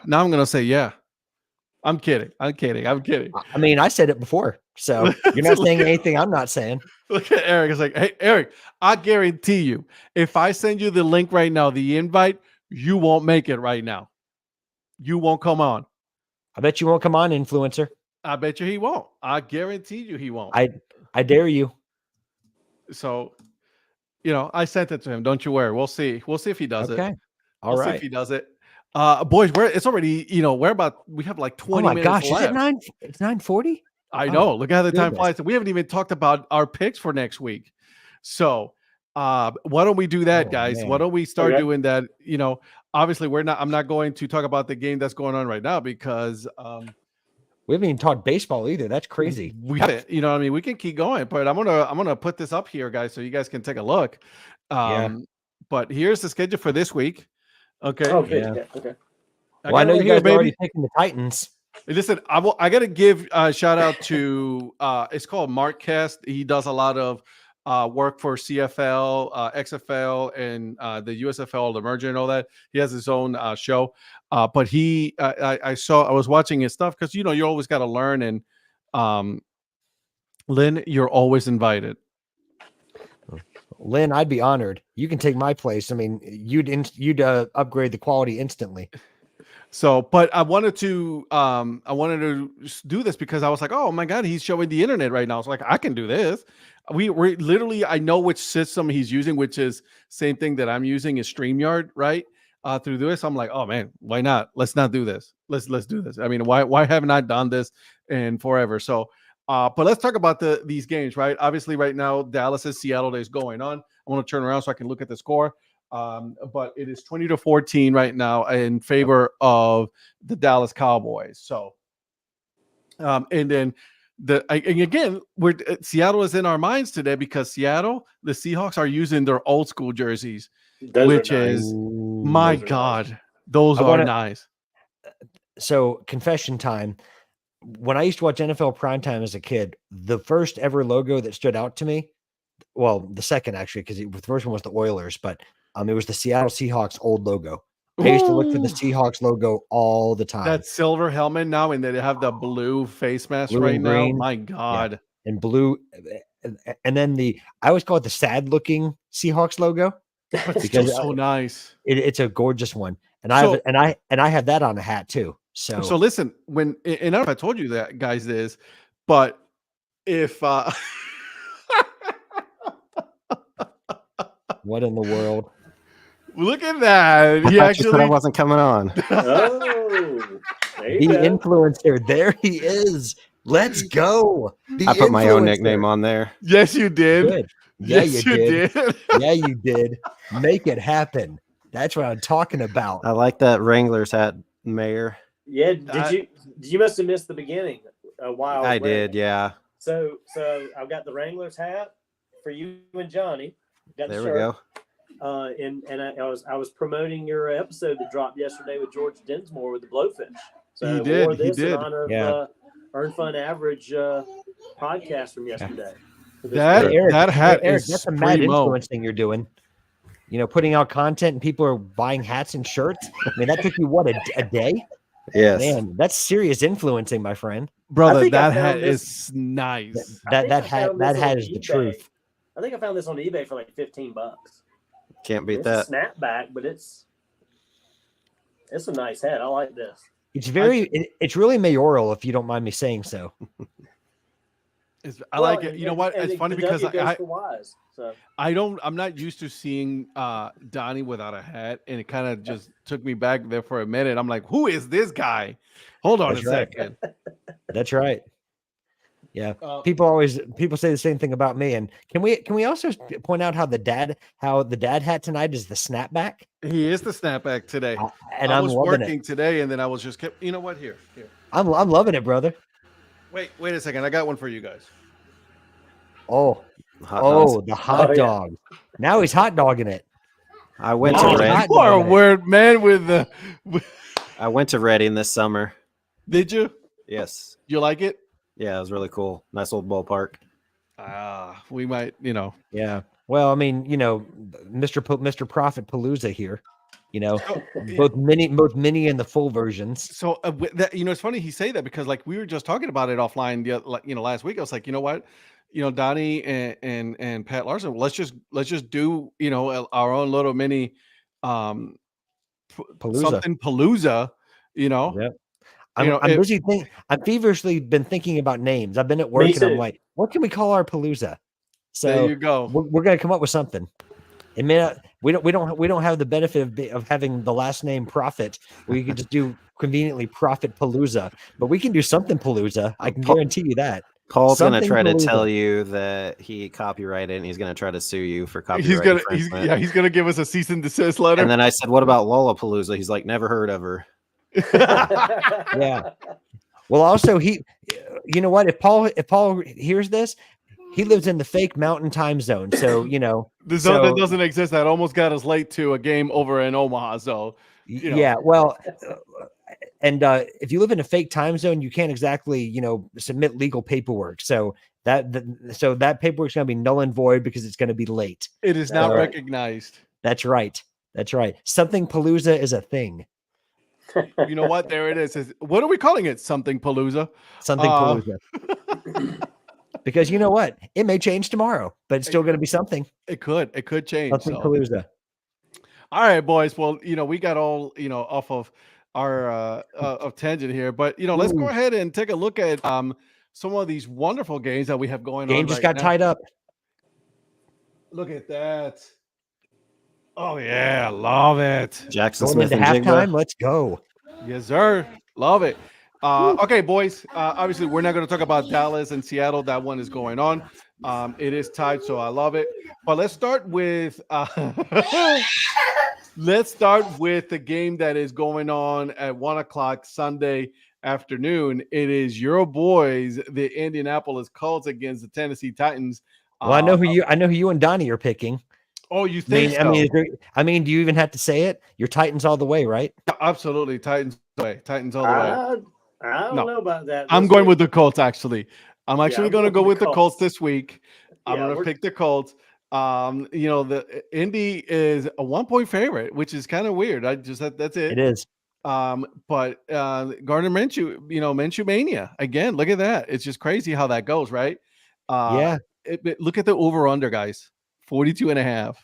I'm kidding. I mean, I said it before, so you're not saying anything I'm not saying. Look at Eric. It's like, hey, Eric, I guarantee you, if I send you the link right now, the invite, you won't make it right now. You won't come on. I bet you won't come on, influencer. I bet you he won't. I guarantee you he won't. I dare you. So, I sent it to him. Don't you worry. We'll see. We'll see if he does it. Okay. All right. See if he does it. Boys, it's already, we have like 20 minutes left. Is it 9? It's 9:40? I know. Look how the time flies. We haven't even talked about our picks for next week. So, why don't we do that, guys? Man. Why don't we start doing that? Obviously I'm not going to talk about the game that's going on right now because We haven't even talked baseball either. That's crazy. We have it. You know what I mean? We can keep going, but I'm gonna put this up here, guys, so you guys can take a look. But here's the schedule for this week. Okay. Oh, good. Yeah. Okay. Well, I know you guys are already picking the Titans. Listen, I got to give a shout out to it's called Markcast. He does a lot of work for CFL, XFL, and the USFL, the merger, and all that. He has his own show, but I was watching his stuff because you always got to learn. And Lynn, you're always invited. Lynn, I'd be honored. You can take my place. I mean, you'd upgrade the quality instantly. So, but I wanted to do this because I was like, oh my God, he's showing the internet right now. So like, I can do this. We're literally, I know which system he's using, which is same thing that I'm using is StreamYard, right? Through this, I'm like, oh man, why not? Let's not do this. Let's do this. I mean, why haven't I done this in forever? So, but let's talk about these games, right? Obviously, right now, Dallas and Seattle is going on. I want to turn around so I can look at the score. But it is 20-14 right now in favor of the Dallas Cowboys. So, and then again, Seattle is in our minds today because Seattle, the Seahawks are using their old school jerseys, which is my God, those are nice. So, confession time. When I used to watch NFL primetime as a kid, the first ever logo that stood out to me, well, the second actually, because the first one was the Oilers, but it was the Seattle Seahawks old logo. I used to look for the Seahawks logo all the time. That silver helmet now, and they have the blue face mask right now. My God. Yeah. And blue. And then I always call it the sad looking Seahawks logo. Because it's so nice. It's a gorgeous one. And I have that on a hat too. So listen, and I don't know if I told you that, guys, but if what in the world? Look at that. He actually said I wasn't coming on. Oh, the influencer. There he is. Let's go. I put my own nickname on there. Yes, you did. Good. Yeah, you did. Yeah, you did. Make it happen. That's what I'm talking about. I like that Wranglers hat, Mayor. Yeah, you must have missed the beginning a while. I did, yeah. So I've got the Wranglers hat for you and Johnny. Got the there shirt. We go. And I was promoting your episode that dropped yesterday with George Dinsmore with the Blowfish. So he did. In honor of Earn Fun Average podcast from yesterday. That hat Eric, is that's a mad influence thing you're doing. Putting out content and people are buying hats and shirts. I mean, that took you what a day? Yes. Man, that's serious influencing, my friend. Brother, that hat is nice. That hat is the truth. I think I found this on eBay for like $15. Can't beat that. A snapback, but it's a nice hat. I like this. It's it's really mayoral, if you don't mind me saying so. I like it. You know what? It's funny because I'm not used to seeing Donnie without a hat, and it kind of just took me back there for a minute. I'm like, who is this guy? Hold on a second. That's right. Yeah. People say the same thing about me. And can we also point out how the dad hat tonight is the snapback? He is the snapback today. And I was working today, and then I was just kept. You know what? Here. I'm loving it, brother. Wait a second. I got one for you guys. Oh, the hot dog. Yeah. Now he's hot dogging it. I went to Reading. You are a word man with the. I went to Reading this summer. Did you? Yes. You like it? Yeah, it was really cool. Nice old ballpark. We might, Yeah. Well, I mean, Mr. Profit Palooza here. Both mini and the full versions. So it's funny he say that because like we were just talking about it offline, last week. I was like, you know what, Donnie and Pat Larson, let's just do our own little mini Palooza. something Palooza. Yep. I'm busy I've feverishly been thinking about names. I've been at work and I'm like, what can we call our Palooza? So there you go. We're gonna come up with something. It may not, we don't have the benefit of having the last name Profit. We could just do conveniently Profit Palooza, but we can do something Palooza. I can guarantee you that. Paul's going to try to tell you that he copyrighted and he's going to try to sue you for copyright infringement. He's going to give us a cease and desist letter. And then I said, what about Lollapalooza? He's like, never heard of her. Yeah. Well, also you know what? If Paul hears this, he lives in the fake mountain time zone. So, The zone that doesn't exist, that almost got us late to a game over in Omaha. So, yeah, well, and if you live in a fake time zone, you can't exactly, submit legal paperwork. So that paperwork's going to be null and void because it's going to be late. It is not recognized. That's right. That's right. Something Palooza is a thing. You know what? There it is. What are we calling it? Something Palooza. Something Palooza. Because you know what? It may change tomorrow, but it's still going to be something. It could change. Something Palooza. All right, boys. Well, we got all, off of our of tangent here, but let's go ahead and take a look at some of these wonderful games that we have going on. Game just got tied up. Look at that. Oh yeah, love it. Jackson Going Smith into and halftime. Jigba. Let's go. Yes, sir. Love it. Okay, boys. Obviously, we're not going to talk about Dallas and Seattle. That one is going on. It is tied, so I love it. But let's start with the game that is going on at 1:00 Sunday afternoon. It is your boys, the Indianapolis Colts, against the Tennessee Titans. Well, I know who you and Donnie are picking. Oh, you think so? I mean, do you even have to say it? You're Titans all the way, right? Absolutely, Titans all the way. Titans all the way. I don't know about that. I'm going with the Colts, actually. I'm actually going to go with the Colts this week. I'm going to pick the Colts. The Indy is a 1-point favorite, which is kind of weird. That's it. It is. But Gardner Minshew, Minshew mania again. Look at that. It's just crazy how that goes, right? Yeah. Look at the over/under, guys. 42.5.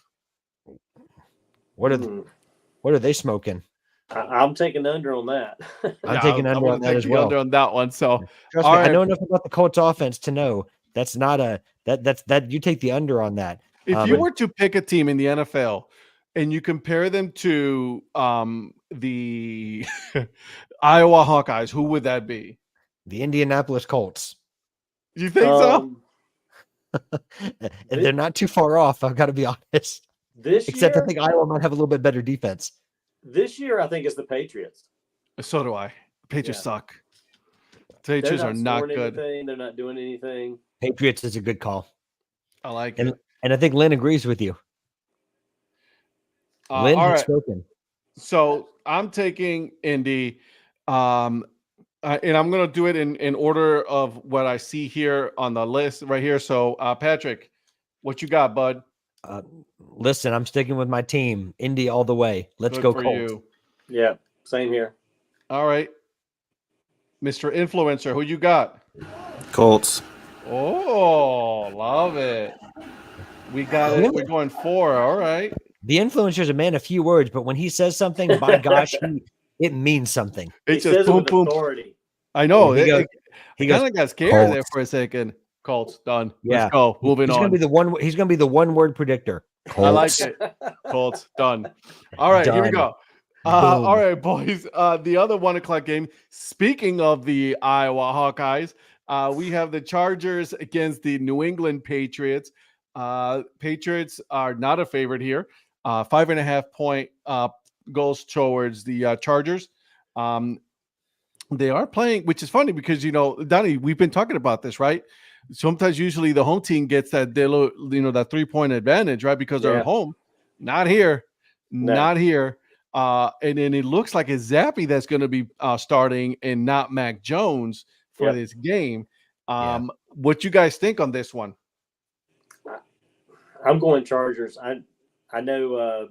What are they smoking? I'm taking under on that. I'm taking under on that as well. Under on that one. So trust me, I know enough about the Colts offense to know that's not that you take the under on that. If you were to pick a team in the NFL and you compare them to the Iowa Hawkeyes, who would that be? The Indianapolis Colts. You think so? They're not too far off. I've got to be honest. Except I think Iowa might have a little bit better defense. This year, I think it's the Patriots. So do I. Patriots suck. Patriots are not good. They're not doing anything. Patriots is a good call. I like it. And I think Lynn agrees with you. Lynn has spoken. So I'm taking Indy. And I'm going to do it in order of what I see here on the list right here. So, Patrick, what you got, bud? Listen, I'm sticking with my team. Indy all the way. Let's go Colts. Yeah, same here. All right. Mr. Influencer, who you got? Colts. Oh, love it. We got it. We're going 4. All right. The influencer is a man of few words, but when he says something, by gosh, it means something. It's just boom, boom. Authority. I know. He kind of got scared Colts. There for a second. Colts done. Yeah. Let's go. Moving on. He's gonna be the one-word predictor. Colts. I like it. Colts done. All right, here we go. All right, boys. The other 1:00 game. Speaking of the Iowa Hawkeyes, we have the Chargers against the New England Patriots. Patriots are not a favorite here. 5.5 point goes towards the Chargers. They are playing, which is funny because Donnie, we've been talking about this, right? Sometimes, usually, the home team gets that that 3-point advantage, right? Because they're at home. Not here, not here. And then it looks like it's Zappy that's going to be starting, and not Mac Jones for this game. What you guys think on this one? I'm going Chargers. I know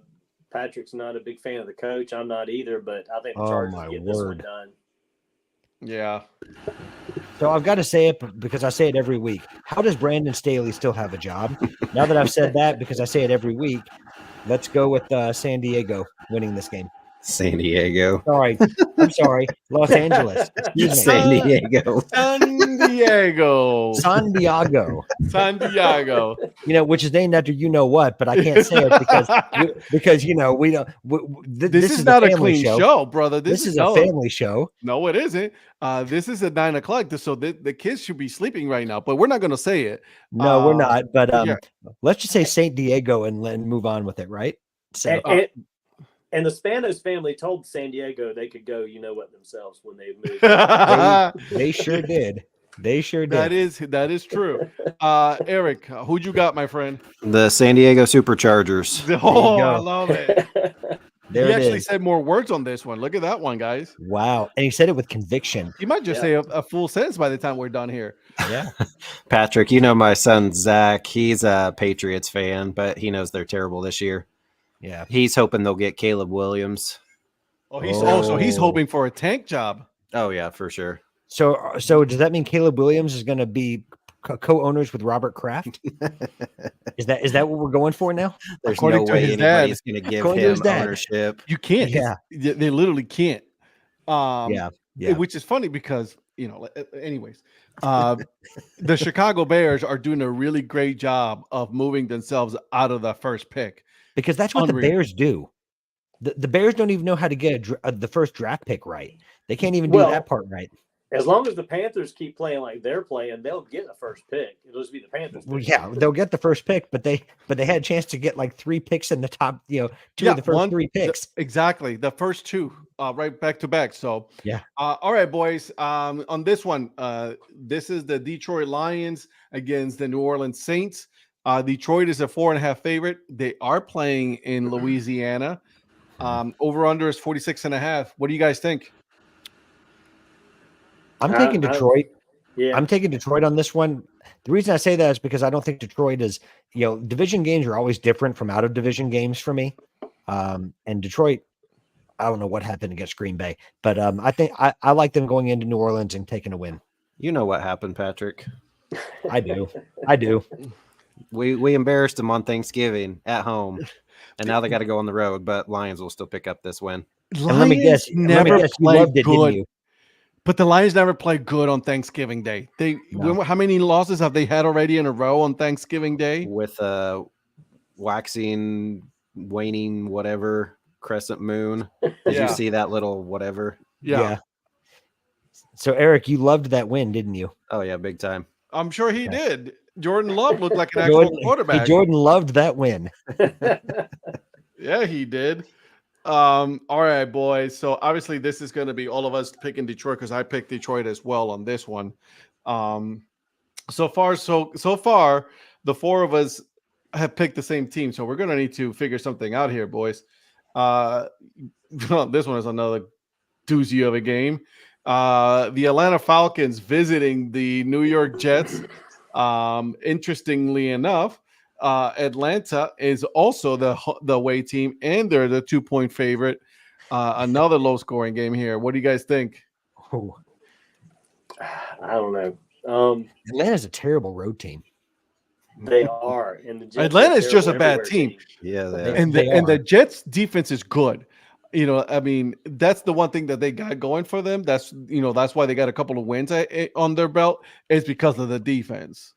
Patrick's not a big fan of the coach. I'm not either, but I think the Chargers get this one done. Yeah. So I've got to say it because I say it every week. How does Brandon Staley still have a job? Now that I've said that, because I say it every week, let's go with San Diego winning this game. San Diego. I'm sorry. Los Angeles. San Diego. San Diego. San Diego. San Diego. Which is named after what, but I can't say it because we don't. This is not a clean show, brother. This is a family show. No, it isn't. This is at 9:00, so the kids should be sleeping right now. But we're not going to say it. No, we're not. But let's just say San Diego and move on with it, right? So. And the Spanos family told San Diego they could go, themselves when they moved. They sure did. They sure did. That is true. Eric, who'd you got, my friend? The San Diego Superchargers. Oh, I love it. There he it actually is. said more words on this one. Look at that one, guys. Wow. And he said it with conviction. He might just say a full sentence by the time we're done here. Yeah. Patrick, you know my son Zach. He's a Patriots fan, but he knows they're terrible this year. Yeah. He's hoping they'll get Caleb Williams. So he's hoping for a tank job. Oh yeah, for sure. So does that mean Caleb Williams is going to be co-owners with Robert Kraft? Is that what we're going for now? There's According no to way his anybody's going to give According to him his dad. ownership. You can't. Yeah. They literally can't. Yeah. Which is funny because, anyways, the Chicago Bears are doing a really great job of moving themselves out of the first pick. Because that's what Unreal. the Bears do. The Bears don't even know how to get the first draft pick right. They can't even do that part right. As long as the Panthers keep playing like they're playing, they'll get a first pick. It'll just be the Panthers. Well, yeah, they'll get the first pick, but they had a chance to get like 3 picks in the top, two of the first 3 picks. Exactly. The first 2 right back to back. So yeah. All right, boys. On this one, this is the Detroit Lions against the New Orleans Saints. Detroit is a 4.5 favorite. They are playing in Louisiana. Over under is 46.5. What do you guys think? I'm taking Detroit. Yeah. I'm taking Detroit on this one. The reason I say that is because I don't think Detroit is, division games are always different from out of division games for me. And Detroit, I don't know what happened against Green Bay, but I think I like them going into New Orleans and taking a win. You know what happened, Patrick. I do. We embarrassed them on Thanksgiving at home, and now they got to go on the road, but Lions will still pick up this win. And let me guess, you loved it, didn't you? But the Lions never play good on Thanksgiving Day. How many losses have they had already in a row on Thanksgiving Day? With waning, whatever, crescent moon. Did you see that little whatever? Yeah. So, Eric, you loved that win, didn't you? Oh, yeah, big time. I'm sure he did. Jordan Love looked like an actual quarterback. Jordan loved that win. Yeah, he did. All right, boys. So obviously this is going to be all of us picking Detroit because I picked Detroit as well on this one. So far, the 4 of us have picked the same team. So we're going to need to figure something out here, boys. This one is another doozy of a game. The Atlanta Falcons visiting the New York Jets. Interestingly enough, Atlanta is also the away team, and they're the 2-point favorite. Another low-scoring game here. What do you guys think? Oh. I don't know. Atlanta's a terrible road team. They are, and the Jets Atlanta is just a bad team. Yeah, the Jets' defense is good. I mean, that's the one thing that they got going for them. That's why they got a couple of wins on their belt is because of the defense.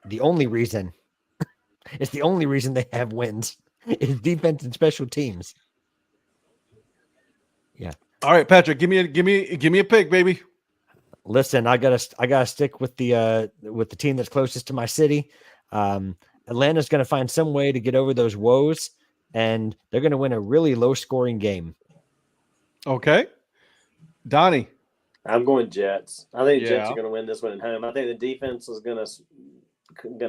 The only reason they have wins is defense and special teams. Yeah. All right, Patrick, give me a pick, baby. Listen, I gotta stick with the team that's closest to my city. Atlanta's gonna find some way to get over those woes, and they're gonna win a really low-scoring game. Okay, Donnie. I'm going Jets. I think the Jets are going to win this one at home. I think the defense is going to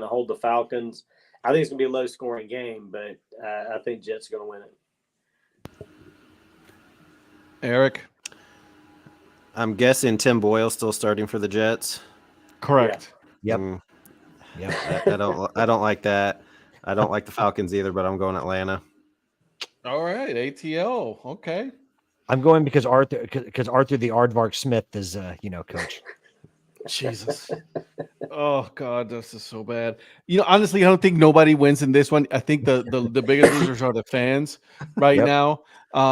hold the Falcons. I think it's going to be a low-scoring game, but I think Jets are going to win it. Eric, I'm guessing Tim Boyle's still starting for the Jets. Correct. Yep. Yep. I don't like that. I don't like the Falcons either, but I'm going Atlanta. All right, ATL. Okay. I'm going because Arthur the Aardvark Smith is coach. Jesus. Oh God, this is so bad. Honestly, I don't think nobody wins in this one. I think the biggest losers are the fans now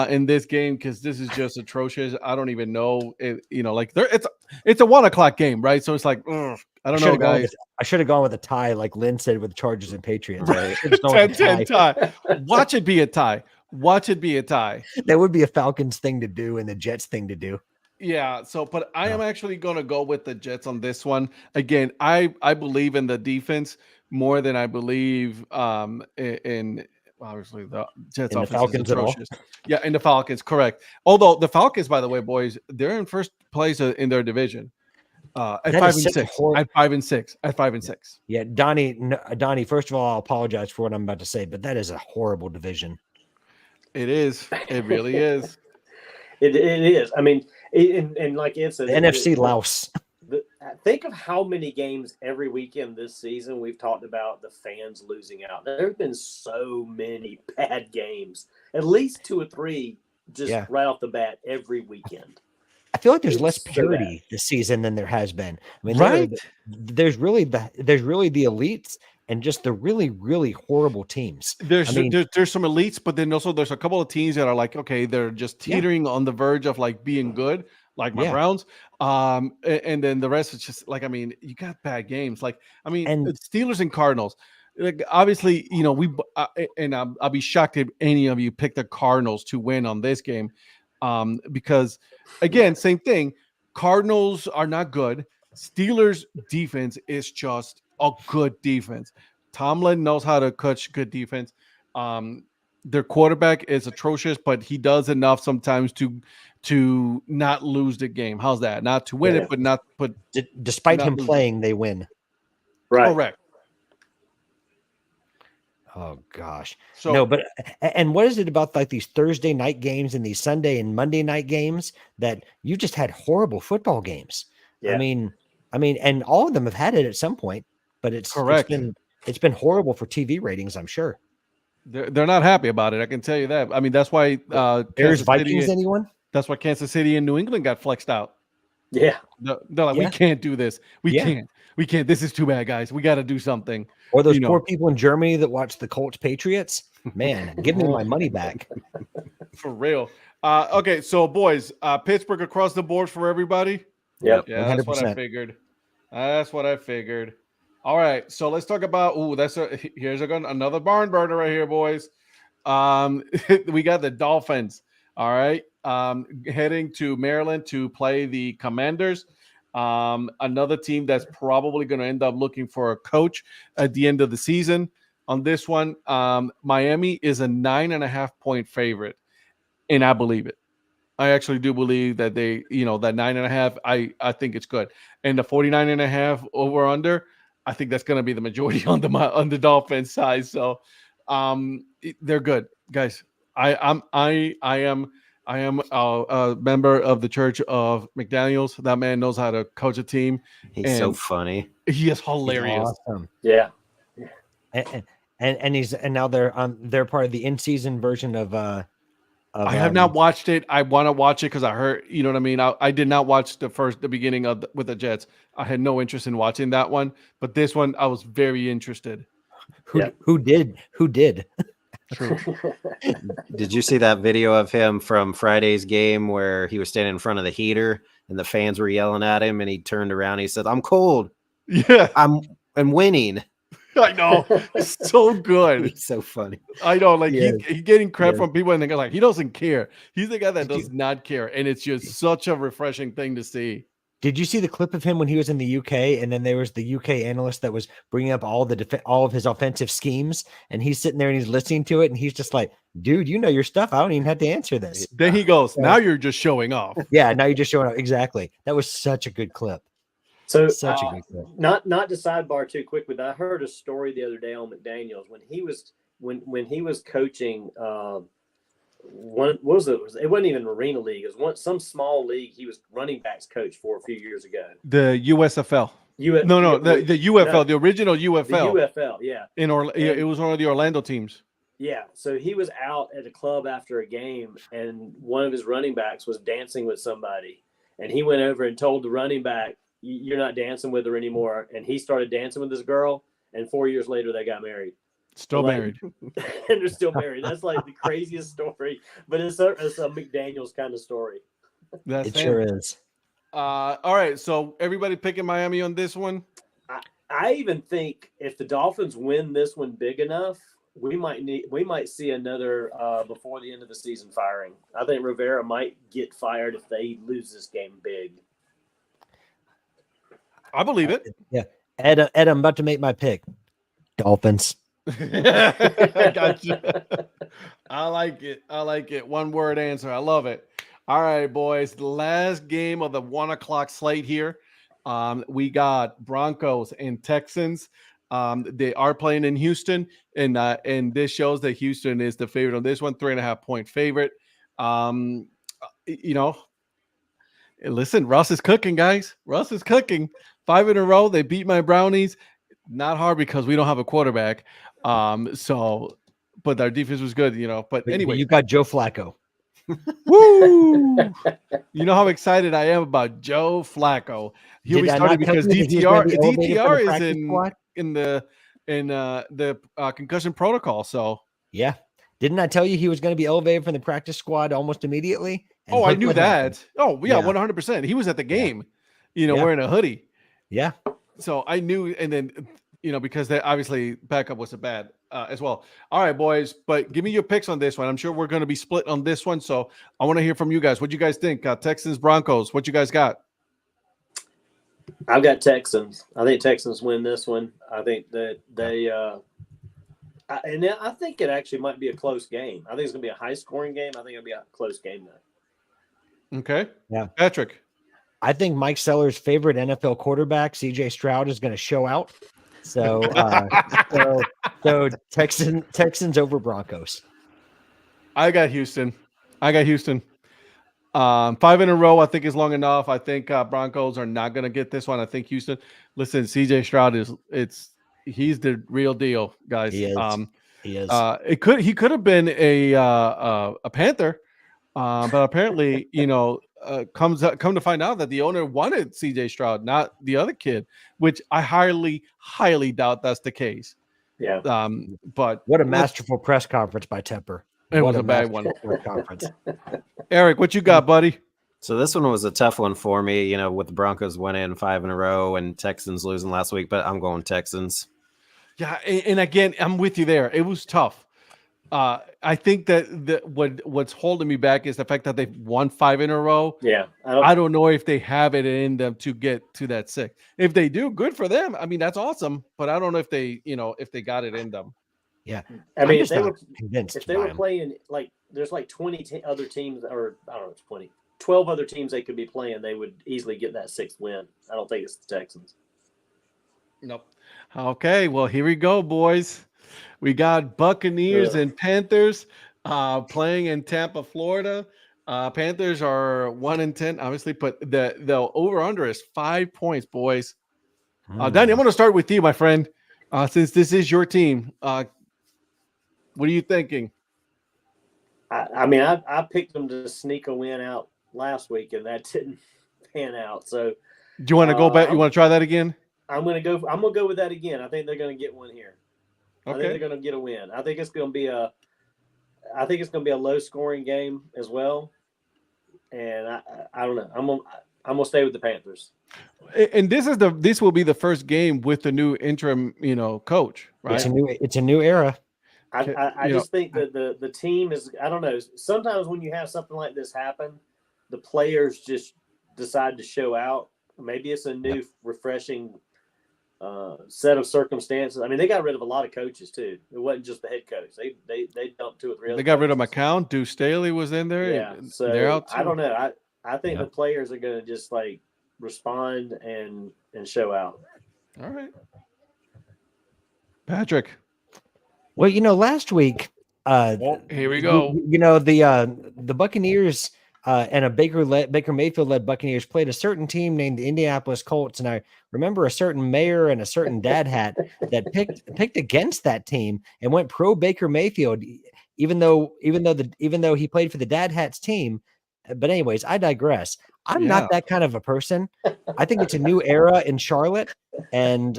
in this game because this is just atrocious. I don't even know. It's a 1:00 game, right? So it's like I don't know, guys. I should have gone with a tie, like Lynn said, with Chargers and Patriots. Right? 10-10 tie. Watch it be a tie. That would be a Falcons thing to do and the Jets thing to do. Yeah. So, but I am actually going to go with the Jets on this one. Again, I believe in the defense more than I believe in obviously the Jets And the offense Falcons is at all? atrocious. Yeah, and the Falcons, correct. Although the Falcons, by the way, boys, they're in first place in their division. At That is such a 5-6. At 5-6. At 5-6. Yeah, Donnie. First of all, I'll apologize for what I'm about to say, but that is a horrible division. It is. It really is. It is. I mean, and like Ed said, The NFC louse. Think of how many games every weekend this season we've talked about the fans losing out. There have been so many bad games, at least 2 or 3, just right off the bat every weekend. I feel like there's It's less so purity bad. this season than there has been. I mean, Right? there's really the elites and just the really, really horrible teams. There's some elites, but then also there's a couple of teams that are like, okay, they're just teetering on the verge of like being good, like my Browns. And then the rest is just like, I mean, you got bad games. Like, I mean, Steelers and Cardinals. Like, obviously, you know, I'll be shocked if any of you pick the Cardinals to win on this game, because again, same thing. Cardinals are not good. Steelers defense is just a good defense. Tomlin knows how to coach good defense. Their quarterback is atrocious, but he does enough sometimes to not lose the game. How's that? Not to win it, but not put. Despite him playing, they win. Right. Correct. Oh gosh. So no, but and what is it about like these Thursday night games and these Sunday and Monday night games that you just had horrible football games? Yeah. I mean, and all of them have had it at some point, but it's been horrible for TV ratings, I'm sure. They're not happy about it. I can tell you that. I mean, that's why Bears, Vikings, anyone? That's why Kansas City and New England got flexed out. Yeah. They're like, we can't do this. We can't. This is too bad, guys. We got to do something. Or those poor people in Germany that watch the Colts Patriots. Man, give me my money back. For real. Okay, so boys, Pittsburgh across the board for everybody. Yep. Yeah, that's 100%. What I figured. That's what I figured. All right, so let's talk about. Here's another barn burner right here, boys. We got the Dolphins. All right, heading to Maryland to play the Commanders. Another team that's probably going to end up looking for a coach at the end of the season. On this one, Miami is a 9.5-point favorite, and I believe it. I actually do believe that they, that 9.5. I think it's good, and the 49.5 over under. I think that's going to be the majority on the Dolphins side. So, they're good, guys. I am a member of the Church of McDaniels. That man knows how to coach a team. He's so funny. He is hilarious. He's awesome. Yeah. And now they're part of the in-season version of I have not watched it. I want to watch it because I heard, you know what I mean? I did not watch the beginning of with the Jets. I had no interest in watching that one, but this one I was very interested. Who did? True. Did you see that video of him from Friday's game where he was standing in front of the heater and the fans were yelling at him and he turned around and he said, "I'm cold. Yeah. I'm winning." I know. It's so good. It's so funny. I know. Like he getting crap from people and they're like, he doesn't care. He's the guy that does not care. And it's just such a refreshing thing to see. Did you see the clip of him when he was in the UK? And then there was the UK analyst that was bringing up all of his offensive schemes. And he's sitting there and he's listening to it. And he's just like, dude, you know your stuff. I don't even have to answer this. Then he goes, now you're just showing off. Yeah, now you're just showing off. Exactly. That was such a good clip. So such a good clip. Not to sidebar too quickly, but I heard a story the other day on McDaniels when he was coaching what was it? It wasn't even Arena League. It was some small league he was running backs coach for a few years ago. The USFL. The UFL, the original UFL. The UFL, yeah. It was one of the Orlando teams. Yeah, so he was out at a club after a game, and one of his running backs was dancing with somebody, and he went over and told the running back, "You're not dancing with her anymore." And he started dancing with this girl, and 4 years later they got married. Still married. And they're still married. That's like the craziest story, but it's a McDaniels kind of story. It sure is. All right, so everybody picking Miami on this one? I even think if the Dolphins win this one big enough, we might see another before the end of the season firing. I think Rivera might get fired if they lose this game big. I believe it. Yeah. Ed, I'm about to make my pick. Dolphins. I got you. I like it. I like it. One word answer. I love it. All right, boys. The last game of the 1:00 slate here. We got Broncos and Texans. They are playing in Houston, and this shows that Houston is the favorite on this one, 3.5-point favorite. You know, listen, Russ is cooking, guys. Russ is cooking. 5 in a row. They beat my Brownies. Not hard because we don't have a quarterback. But our defense was good, But anyway, you got Joe Flacco. Woo! You know how excited I am about Joe Flacco. He'll be starting because DTR is in the concussion protocol. So yeah, didn't I tell you he was going to be elevated from the practice squad almost immediately? And I knew that. Happened. Oh yeah, 100%. He was at the game, wearing a hoodie. Yeah. So I knew, and then because they obviously backup was a bad as well. All right, boys, but give me your picks on this one. I'm sure we're going to be split on this one, so I want to hear from you guys. What do you guys think? Texans, Broncos. What you guys got? I've got Texans. I think Texans win this one. I think that they and I think it actually might be a close game. I think it's going to be a high-scoring game. I think it'll be a close game though. Okay. Yeah. Patrick. I think Mike Seller's favorite NFL quarterback, C.J. Stroud, is going to show out. So, so Texans over Broncos. I got Houston. 5 in a row, I think, is long enough. I think Broncos are not going to get this one. I think Houston. Listen, C.J. Stroud he's the real deal, guys. He is. He is. He could have been a Panther, but apparently, come to find out that the owner wanted C.J. Stroud, not the other kid, which I highly, highly doubt that's the case. Yeah. But what a masterful press conference by Tepper. It was a bad one. Conference. Eric, what you got, buddy? So this one was a tough one for me, with the Broncos winning 5 in a row and Texans losing last week, but I'm going Texans. Yeah, and again, I'm with you there. It was tough. I think that what's holding me back is the fact that they've won 5 in a row. Yeah, I don't know if they have it in them to get to that 6. If they do, good for them. I mean, that's awesome. But I don't know if they got it in them. Yeah, I mean, if they were him. playing there's 20 other teams, or I don't know, 12 other teams they could be playing, they would easily get that 6th win. I don't think it's the Texans. Nope. Okay, well, here we go, boys. We got Buccaneers and Panthers playing in Tampa, Florida. Panthers are 1-10, obviously, but the over-under is 5 points, boys. Danny, I'm going to start with you, my friend, since this is your team. What are you thinking? I mean, I picked them to sneak a win out last week, and that didn't pan out. So, do you want to go back? You want to try that again? I'm gonna go with that again. I think they're gonna get one here. Okay. I think they're gonna get a win. I think it's gonna be a low scoring game as well. And I don't know. I'm gonna stay with the Panthers. And this will be the first game with the new interim, coach, right? It's a new era. I just think that the team is, I don't know. Sometimes when you have something like this happen, the players just decide to show out. Maybe it's a new, refreshing set of circumstances. I mean, they got rid of a lot of coaches too. It wasn't just the head coach. They dumped 2 or 3 other. They got rid of coaches. McCown. Deuce Staley was in there. Yeah, so they're out too. I don't know. I think the players are going to just respond and show out. All right, Patrick. Well, last week, here we go. The Buccaneers and a Baker Mayfield-led Buccaneers played a certain team named the Indianapolis Colts, and I remember a certain mayor and a certain dad hat that picked against that team and went pro Baker Mayfield, even though he played for the dad hat's team. But anyways, I digress. I'm not that kind of a person. I think it's a new era in Charlotte, and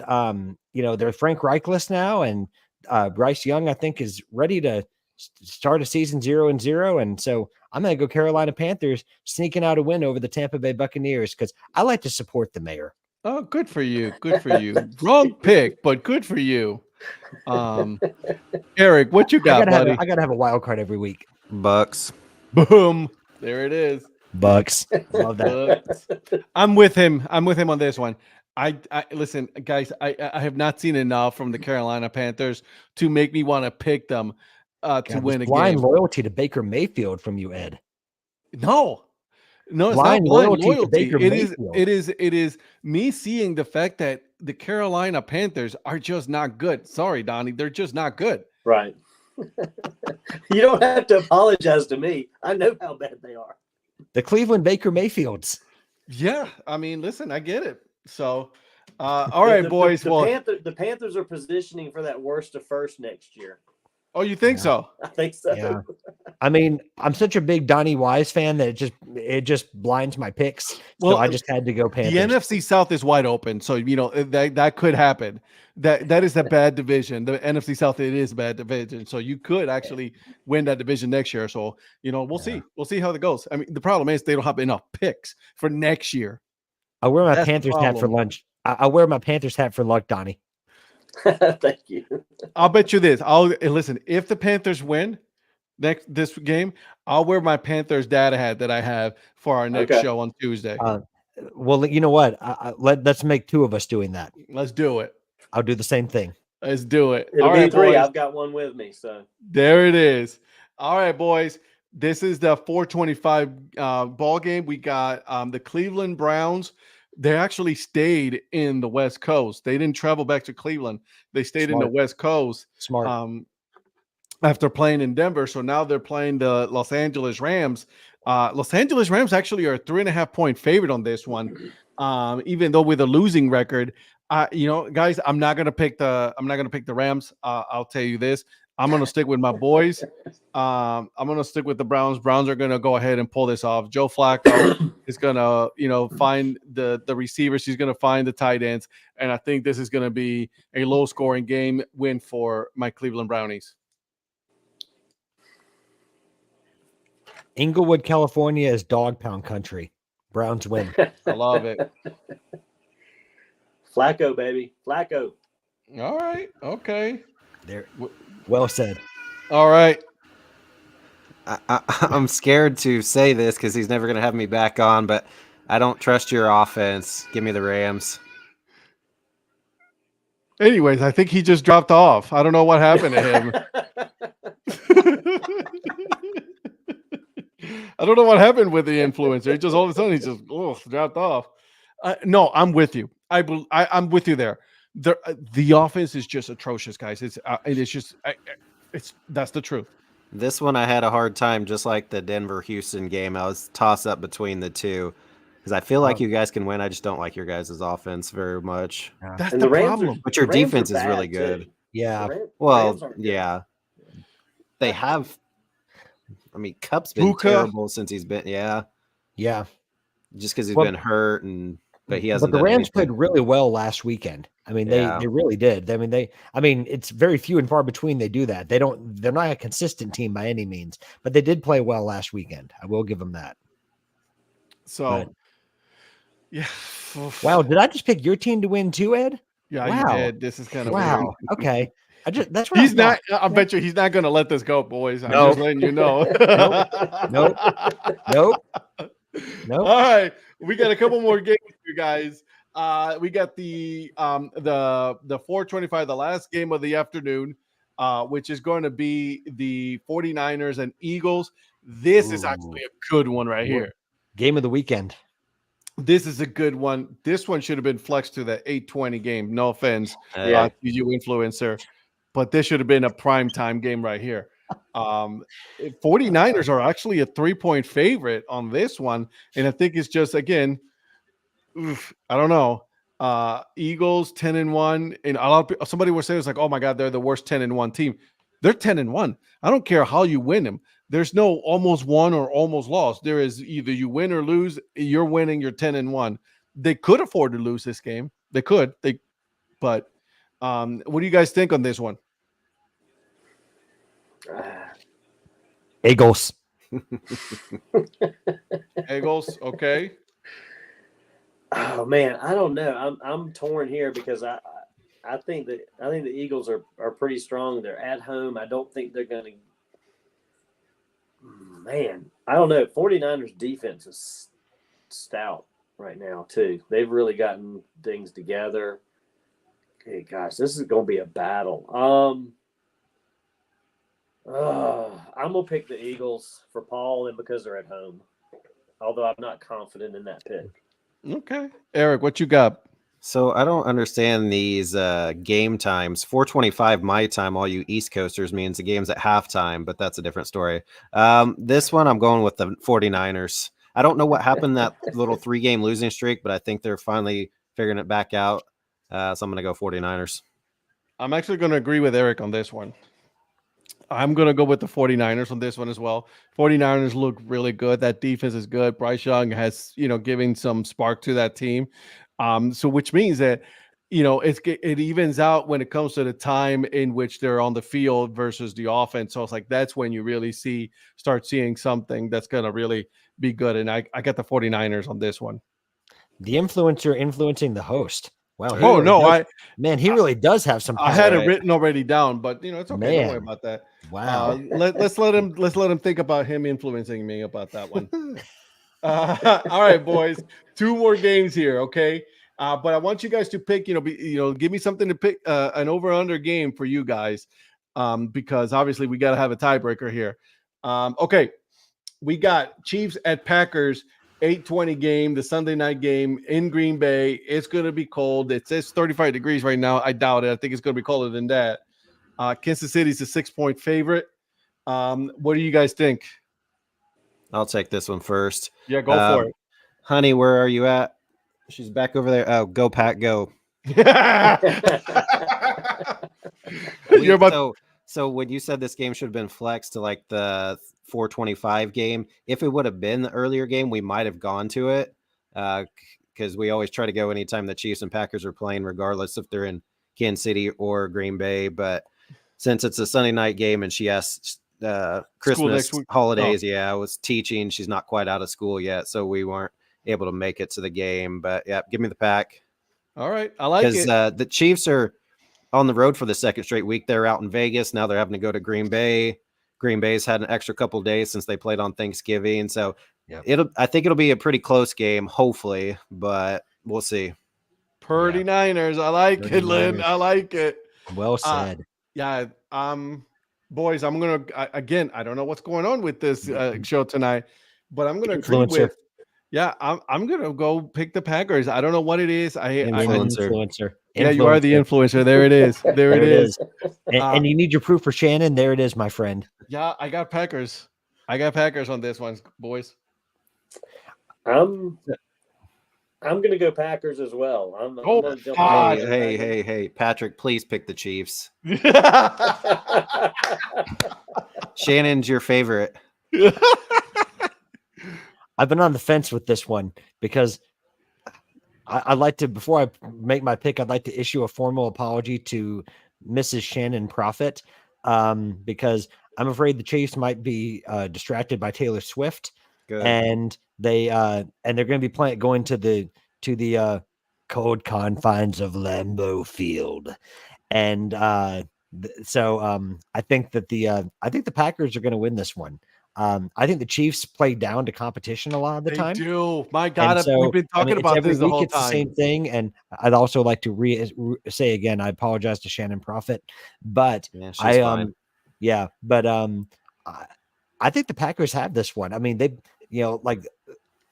they're Frank Reichless now, and Bryce Young, I think, is ready to start a season 0-0, and so I'm going to go Carolina Panthers, sneaking out a win over the Tampa Bay Buccaneers because I like to support the mayor. Oh, good for you. Good for you. Wrong pick, but good for you. Eric, what you got, buddy? I got to have a wild card every week. Bucks. Boom. There it is. Bucks. Love that. I'm with him on this one. I listen, guys. I have not seen enough from the Carolina Panthers to make me want to pick them to God, win this a blind game. loyalty to Baker Mayfield from you, Ed. No, it's not Blind blind loyalty to loyalty. Baker Mayfield. It is me seeing the fact that the Carolina Panthers are just not good. Sorry, Donnie, they're just not good. Right. You don't have to apologize to me. I know how bad they are. The Cleveland Baker Mayfields. Yeah, I mean, listen, I get it. So, all right, boys. The Panthers are positioning for that worst to first next year. Oh, you think so? I think so. Yeah. I mean, I'm such a big Donnie Wise fan that it just blinds my picks. Well, so I just had to go Panthers. The NFC South is wide open, so that could happen. That is a bad division. The NFC South, it is a bad division, so you could actually win that division next year. So we'll see. We'll see how it goes. I mean, the problem is they don't have enough picks for next year. I wear my Panthers hat for lunch. I wear my Panthers hat for luck, Donnie. Thank you. I'll bet you this. Listen. If the Panthers win this game, I'll wear my Panthers data hat that I have for our next show on Tuesday. Well, you know what? Let's make two of us doing that. Let's do it. I'll do the same thing. Let's do it. It'll be three. Boys. I've got one with me. So there it is. All right, boys. This is the 425 ball game. We got the Cleveland Browns. They actually stayed in the West Coast. They didn't travel back to Cleveland. They stayed in the West Coast. Smart. After playing in Denver. So now they're playing the Los Angeles Rams. Los Angeles Rams actually are a 3.5-point favorite on this one. Even though with a losing record, guys, I'm not gonna pick the Rams. I'll tell you this. I'm gonna stick with my boys. I'm gonna stick with the Browns. Browns are gonna go ahead and pull this off. Joe Flacco is gonna, find the receivers. He's gonna find the tight ends, and I think this is gonna be a low-scoring game win for my Cleveland Brownies. Inglewood, California is dog pound country. Browns win. I love it. Flacco, baby. Flacco. All right. Okay. There. Well said. All right. I'm scared to say this because he's never going to have me back on, but I don't trust your offense. Give me the Rams. Anyways, I think he just dropped off. I don't know what happened to him. I don't know what happened with the influencer. He just all of a sudden he just dropped off. No, I'm with you. I'm with you there. The offense is just atrocious, guys. That's the truth. This one I had a hard time, just like the Denver-Houston game. I was toss up between the two because I feel like you guys can win. I just don't like your guys' offense very much. Yeah. That's the problem. But your defense is really good. Too. Yeah. Well, yeah. They have. I mean, Cup's been terrible since he's been. Yeah. Just because he's been hurt, but he hasn't. But the Rams played really well last weekend. I mean, they really did. I mean, it's very few and far between they do that. They're not a consistent team by any means, but they did play well last weekend. I will give them that. So, yeah. Wow, did I just pick your team to win too, Ed? Yeah, wow. You did. This is kind of weird. Okay. That's what he's not. I bet you he's not going to let this go, boys. I'm just letting you know. Nope. All right, we got a couple more games, you guys. We got the 425, the last game of the afternoon, which is going to be the 49ers and Eagles. This is actually a good one right here. Game of the weekend. This is a good one. This one should have been flexed to the 8:20 game. No offense, you influencer, but this should have been a prime time game right here. 49ers are actually a 3-point favorite on this one, and I think it's just again, I don't know. Eagles 10-1, and a lot of people, somebody was saying it's like, oh my god, they're the worst 10-1 team. They're 10-1. I don't care how you win them. There's no almost won or almost lost. There is either you win or lose. You're winning. You're 10-1. They could afford to lose this game. They could. But what do you guys think on this one? Eagles. Eagles. Okay. Oh man, I don't know. I'm torn here because I think the Eagles are pretty strong. They're at home. I don't think they're going to. Man, I don't know. 49ers defense is stout. right now too. They've really gotten things together. Hey, gosh, this is going to be a battle. I'm going to pick the Eagles for Paul and because they're at home, although I'm not confident in that pick. Okay. Eric, what you got? So I don't understand these game times. 4:25 my time, all you East Coasters, means the game's at halftime, but that's a different story. This one, I'm going with the 49ers. I don't know what happened that little 3-game losing streak, but I think they're finally figuring it back out. So I'm going to go 49ers. I'm actually going to agree with Eric on this one. I'm going to go with the 49ers on this one as well. 49ers look really good. That defense is good. Bryce Young has, giving some spark to that team. So which means that, it evens out when it comes to the time in which they're on the field versus the offense. So it's like, that's when you really start seeing something that's going to really be good. And I got the 49ers on this one. The influencer influencing the host. Wow. He really does have some power. I had it written already down, but it's okay. Man. Don't worry about that. Wow. Let's let him think about him influencing me about that one. All right, boys. 2 more games here, okay? But I want you guys to pick, give me something to pick, an over/under game for you guys, because obviously we got to have a tiebreaker here. Okay, we got Chiefs at Packers, 8:20 game, the Sunday night game in Green Bay. It's going to be cold. It says 35 degrees right now. I doubt it. I think it's going to be colder than that. Kansas City's a 6-point favorite. What do you guys think? I'll take this one first. Yeah, go for it. Honey, where are you at? She's back over there. Oh, go Pack, go. So when you said this game should have been flexed to like the 4:25 game, if it would have been the earlier game, we might have gone to it, because we always try to go anytime the Chiefs and Packers are playing, regardless if they're in Kansas City or Green Bay. But since it's a Sunday night game and she has Christmas holidays, I was teaching. She's not quite out of school yet, so we weren't able to make it to the game. But yeah, give me the Pack. All right, I like it. Because the Chiefs are on the road for the second straight week. They're out in Vegas. Now they're having to go to Green Bay. Green Bay's had an extra couple of days since they played on Thanksgiving. So I think it'll be a pretty close game, hopefully, but we'll see. Purdy Niners. I like it, Lynn. I like it. Well said. Boys, I'm going to, again, I don't know what's going on with this show tonight, but I'm going to agree with, I'm going to go pick the Packers. I don't know what it is. Influencer. Yeah, you are the influencer. There it is. There it is. And you need your proof for Shannon. There it is, my friend. Yeah, I got Packers. I got Packers on this one, boys. I'm gonna go Packers as well. Hey, Patrick, please pick the Chiefs. Shannon's your favorite. I've been on the fence with this one because I'd like to, before I make my pick, I'd like to issue a formal apology to Mrs. Shannon Prophet, because I'm afraid the Chiefs might be distracted by Taylor Swift. Good. And they're going to be going to the cold confines of Lambeau Field, and so I think that the Packers are going to win this one. I think the Chiefs play down to competition a lot of the time. They do. My God, we've been talking about this the whole time. It's the same thing, and I'd also like to say again, I apologize to Shannon Prophet, but fine. I think the Packers have this one. I mean, they, like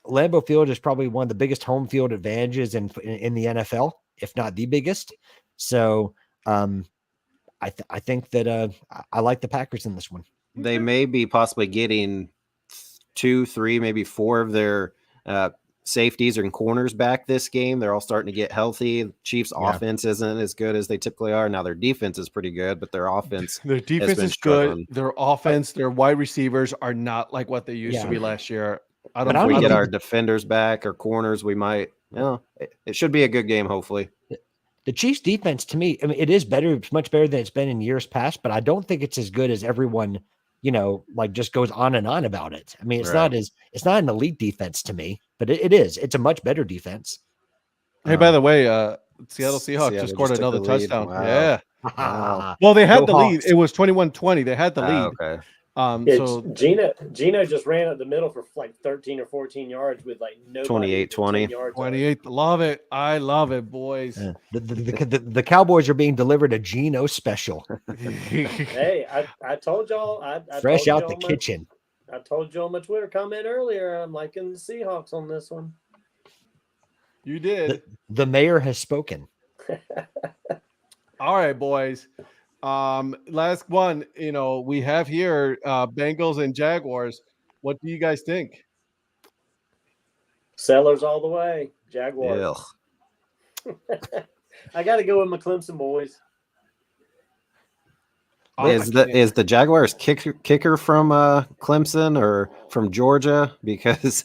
Lambeau Field is probably one of the biggest home field advantages in the NFL, if not the biggest. So I think that I like the Packers in this one. They may be possibly getting 2, 3, maybe 4 of their safeties and corners back this game. They're all starting to get healthy. Chiefs' offense isn't as good as they typically are. Now their defense is pretty good, but their defense is good. Their offense, their wide receivers are not like what they used to be last year. If we get our defenders back or corners, we might. It should be a good game, hopefully. The Chiefs' defense, to me, I mean, it is better. It's much better than it's been in years past, but I don't think it's as good as everyone, just goes on and on about it. I mean, it's not an elite defense to me, but it is. It's a much better defense. Hey, by the way, Seattle Seahawks just scored another touchdown. Wow. Yeah. Wow. Well, they had the lead. It was 21-20. They had the lead. Okay. So Gino just ran up the middle for like 13 or 14 yards with like no 28-20. 28. Love it. I love it, boys. The Cowboys are being delivered a Geno special. Hey, I told y'all. I Fresh told out you the kitchen. I told you on my Twitter comment earlier. I'm liking the Seahawks on this one. You did. The mayor has spoken. All right, boys. Last one. We have here Bengals and Jaguars. What do you guys think? Sellers all the way. Jaguars. I got to go with my Clemson boys. Is the Jaguars kicker from Clemson or from Georgia? Because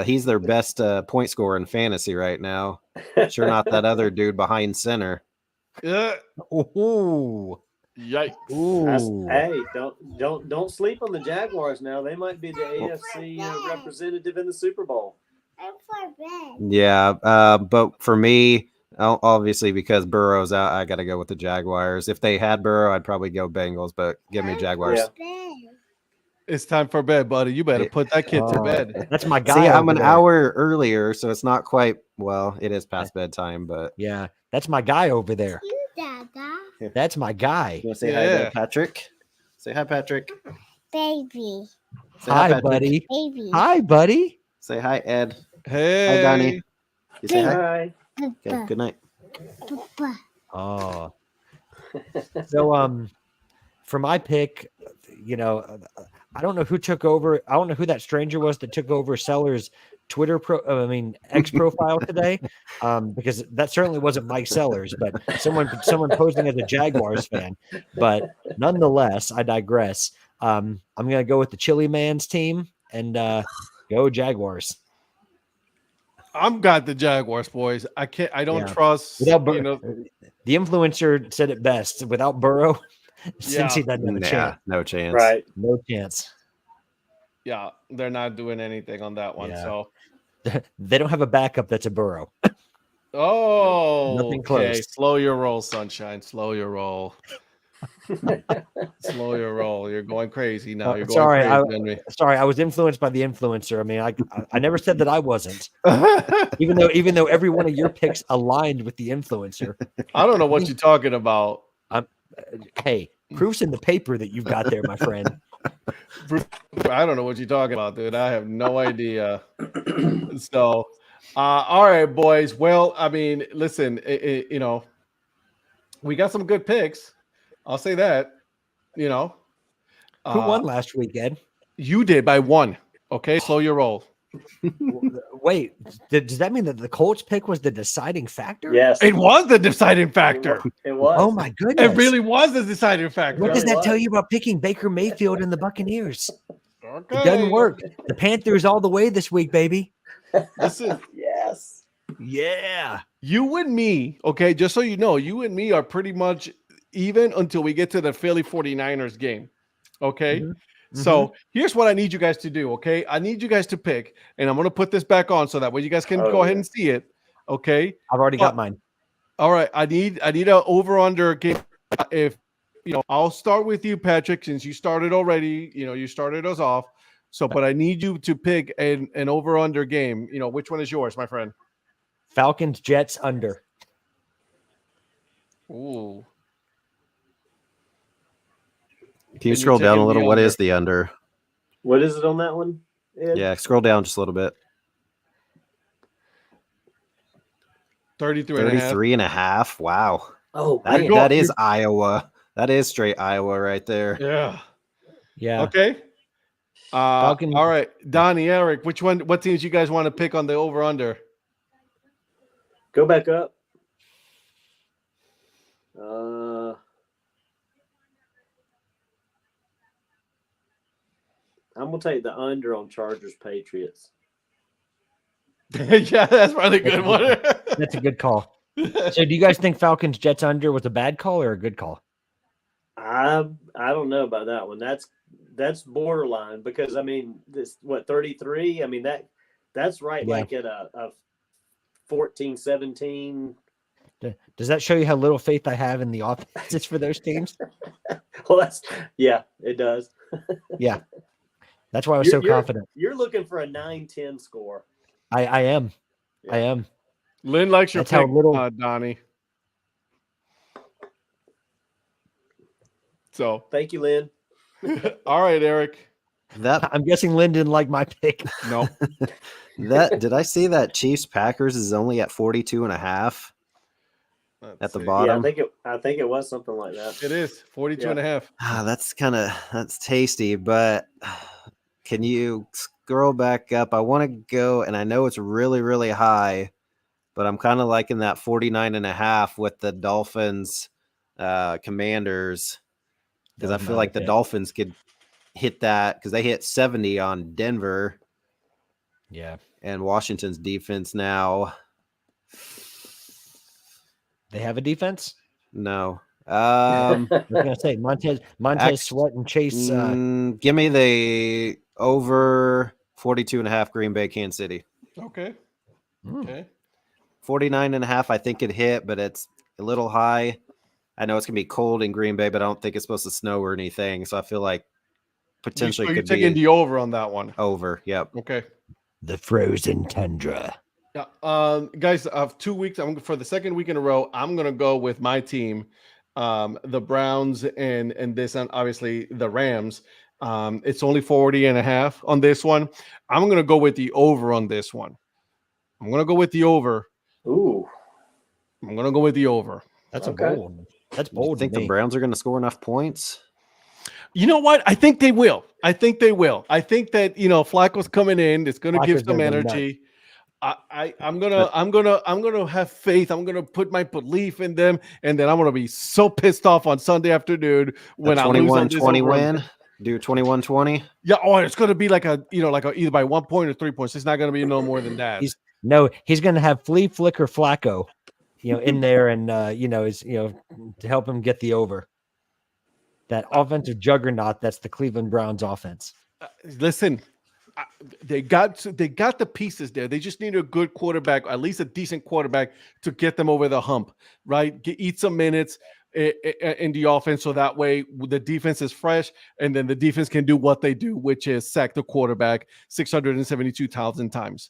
he's their best point scorer in fantasy right now. Sure, not that other dude behind center. Ooh. Yikes! Hey, don't sleep on the Jaguars now. They might be the AFC representative in the Super Bowl. Yeah, but for me, obviously because Burrow's out, I got to go with the Jaguars. If they had Burrow, I'd probably go Bengals, but give me Jaguars. Yeah. It's time for bed, buddy. You better put that kid to bed. That's my guy. See, I'm an hour earlier, so it's not quite. Well, it is past bedtime, but yeah, that's my guy over there. That's my guy. You want to say hi to Patrick? Say hi, Patrick. Baby. Say hi, buddy. Baby. Hi, buddy. Say hi, Ed. Hey, hi, Donnie. You say hi. Hi. Okay, good night. Oh. So, for my pick, I don't know who took over. I don't know who that stranger was that took over Sellers' Twitter X profile today, because that certainly wasn't Mike Sellers, but someone posing as a Jaguars fan. But nonetheless, I digress. I'm gonna go with the Chili Man's team and go Jaguars. I'm got the Jaguars, boys. I don't trust. The influencer said it best. Without Burrow, since he doesn't have a chance. No chance. Right. No chance. Yeah, they're not doing anything on that one. Yeah. So they don't have a backup that's a Burrow. nothing close. Slow your roll, sunshine. Slow your roll. Slow your roll. You're going crazy now. You're going crazy. Sorry, I was influenced by the influencer. I mean, I never said that I wasn't. even though every one of your picks aligned with the influencer. I don't know what you're talking about. Hey, proof's in the paper that you've got there, my friend. I don't know what you're talking about, dude. I have no idea. So, all right, boys. Well, I mean, listen, we got some good picks. I'll say that. Who won last week, Ed? You did by one. Okay, slow your roll. Wait, does that mean that the Colts pick was the deciding factor? Yes, it was the deciding factor. It was. Oh my goodness! It really was the deciding factor. What does that tell you about picking Baker Mayfield and the Buccaneers? Okay. It doesn't work. The Panthers all the way this week, baby. Listen, Yes. Yeah. You and me, okay, just so you know, you and me are pretty much even until we get to the Philly 49ers game. Okay. Mm-hmm. So here's what I need you guys to do. Okay. I need you guys to pick, and I'm going to put this back on so that way you guys can go ahead and see it. Okay. I've already got mine. All right. I need a over under game. If I'll start with you, Patrick, since you started already, you started us off. So, but I need you to pick an over under game. Which one is yours, my friend? Falcons, Jets under. Ooh. Can you scroll down a little? What is the under? What is it on that one, Ed? Yeah, scroll down just a little bit. 33 and a half. Wow. Oh, that is Iowa. That is straight Iowa right there. Yeah. Yeah. Okay. All right, Donnie, Eric, what teams you guys want to pick on the over under? Go back up. I'm gonna take the under on Chargers Patriots. Yeah, that's probably a good one. That's a good call. So, do you guys think Falcons Jets under was a bad call or a good call? I don't know about that one. That's borderline because 33. I mean that's right, like at a 14-17. Does that show you how little faith I have in the offenses for those teams? Well, it does. Yeah. That's why I was so confident. You're looking for a 9-10 score. I am. Yeah. I am. Lynn likes your pick, Donnie. So thank you, Lynn. All right, Eric. I'm guessing Lynn didn't like my pick. No. Did I see that Chiefs Packers is only at 42.5 at the bottom? Yeah, I think it was something like that. It is 42.5. That's tasty, but can you scroll back up? I want to go, and I know it's really, really high, but I'm kind of liking that 49.5 with the Dolphins Commanders, because I feel like the Dolphins could hit that because they hit 70 on Denver. Yeah. And Washington's defense now. They have a defense? No. I was going to say Montez Sweat and Chase. Give me the over 42.5 Green Bay, Kansas City. Okay. Okay. 49.5 I think it hit, but it's a little high. I know it's going to be cold in Green Bay, but I don't think it's supposed to snow or anything. So I feel like potentially you're could taking be the over on that one. Over. Yep. Okay. The frozen tundra. Yeah. Guys, of 2 weeks, for the second week in a row, I'm going to go with my team, the Browns and this, and obviously the Rams. It's only 40.5 on this one. I'm going to go with the over on this one. I'm going to go with the over. Ooh. I'm going to go with the over. That's a bold. That's bold. You think the Browns are going to score enough points? You know what? I think they will. I think that, Flacco's coming in. It's going to give some energy. I'm gonna have faith. I'm gonna put my belief in them, and then I'm gonna be so pissed off on Sunday afternoon when I lose on this 21-20 win. Do 21-20. Yeah. Oh, it's gonna be like either by 1 point or 3 points. It's not gonna be no more than that. He's gonna have flea flicker Flacco, in there, and to help him get the over. That offensive juggernaut. That's the Cleveland Browns offense. Listen. They got the pieces there. They just need a good quarterback, at least a decent quarterback, to get them over the hump, right? Eat some minutes in the offense, so that way the defense is fresh, and then the defense can do what they do, which is sack the quarterback 672,000 times.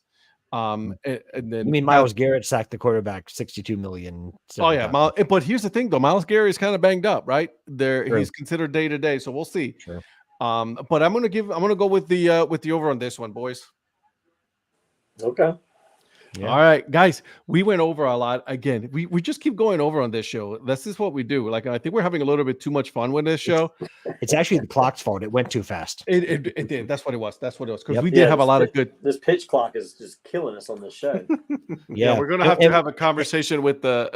And then you mean Myles Garrett sacked the quarterback 62 million. Oh yeah, but here's the thing though, Myles Garrett is kind of banged up, right? He's considered day to day, so we'll see. Sure. But I'm gonna go with the over on this one, boys. Okay. Yeah. All right, guys, we went over a lot. Again, we just keep going over on this show. This is what we do. Like, I think we're having a little bit too much fun with this show. It's actually the clock's fault. It went too fast. It did. That's what it was. Because we did have a lot of good. This pitch clock is just killing us on this show. Yeah, we're gonna have to have a conversation with the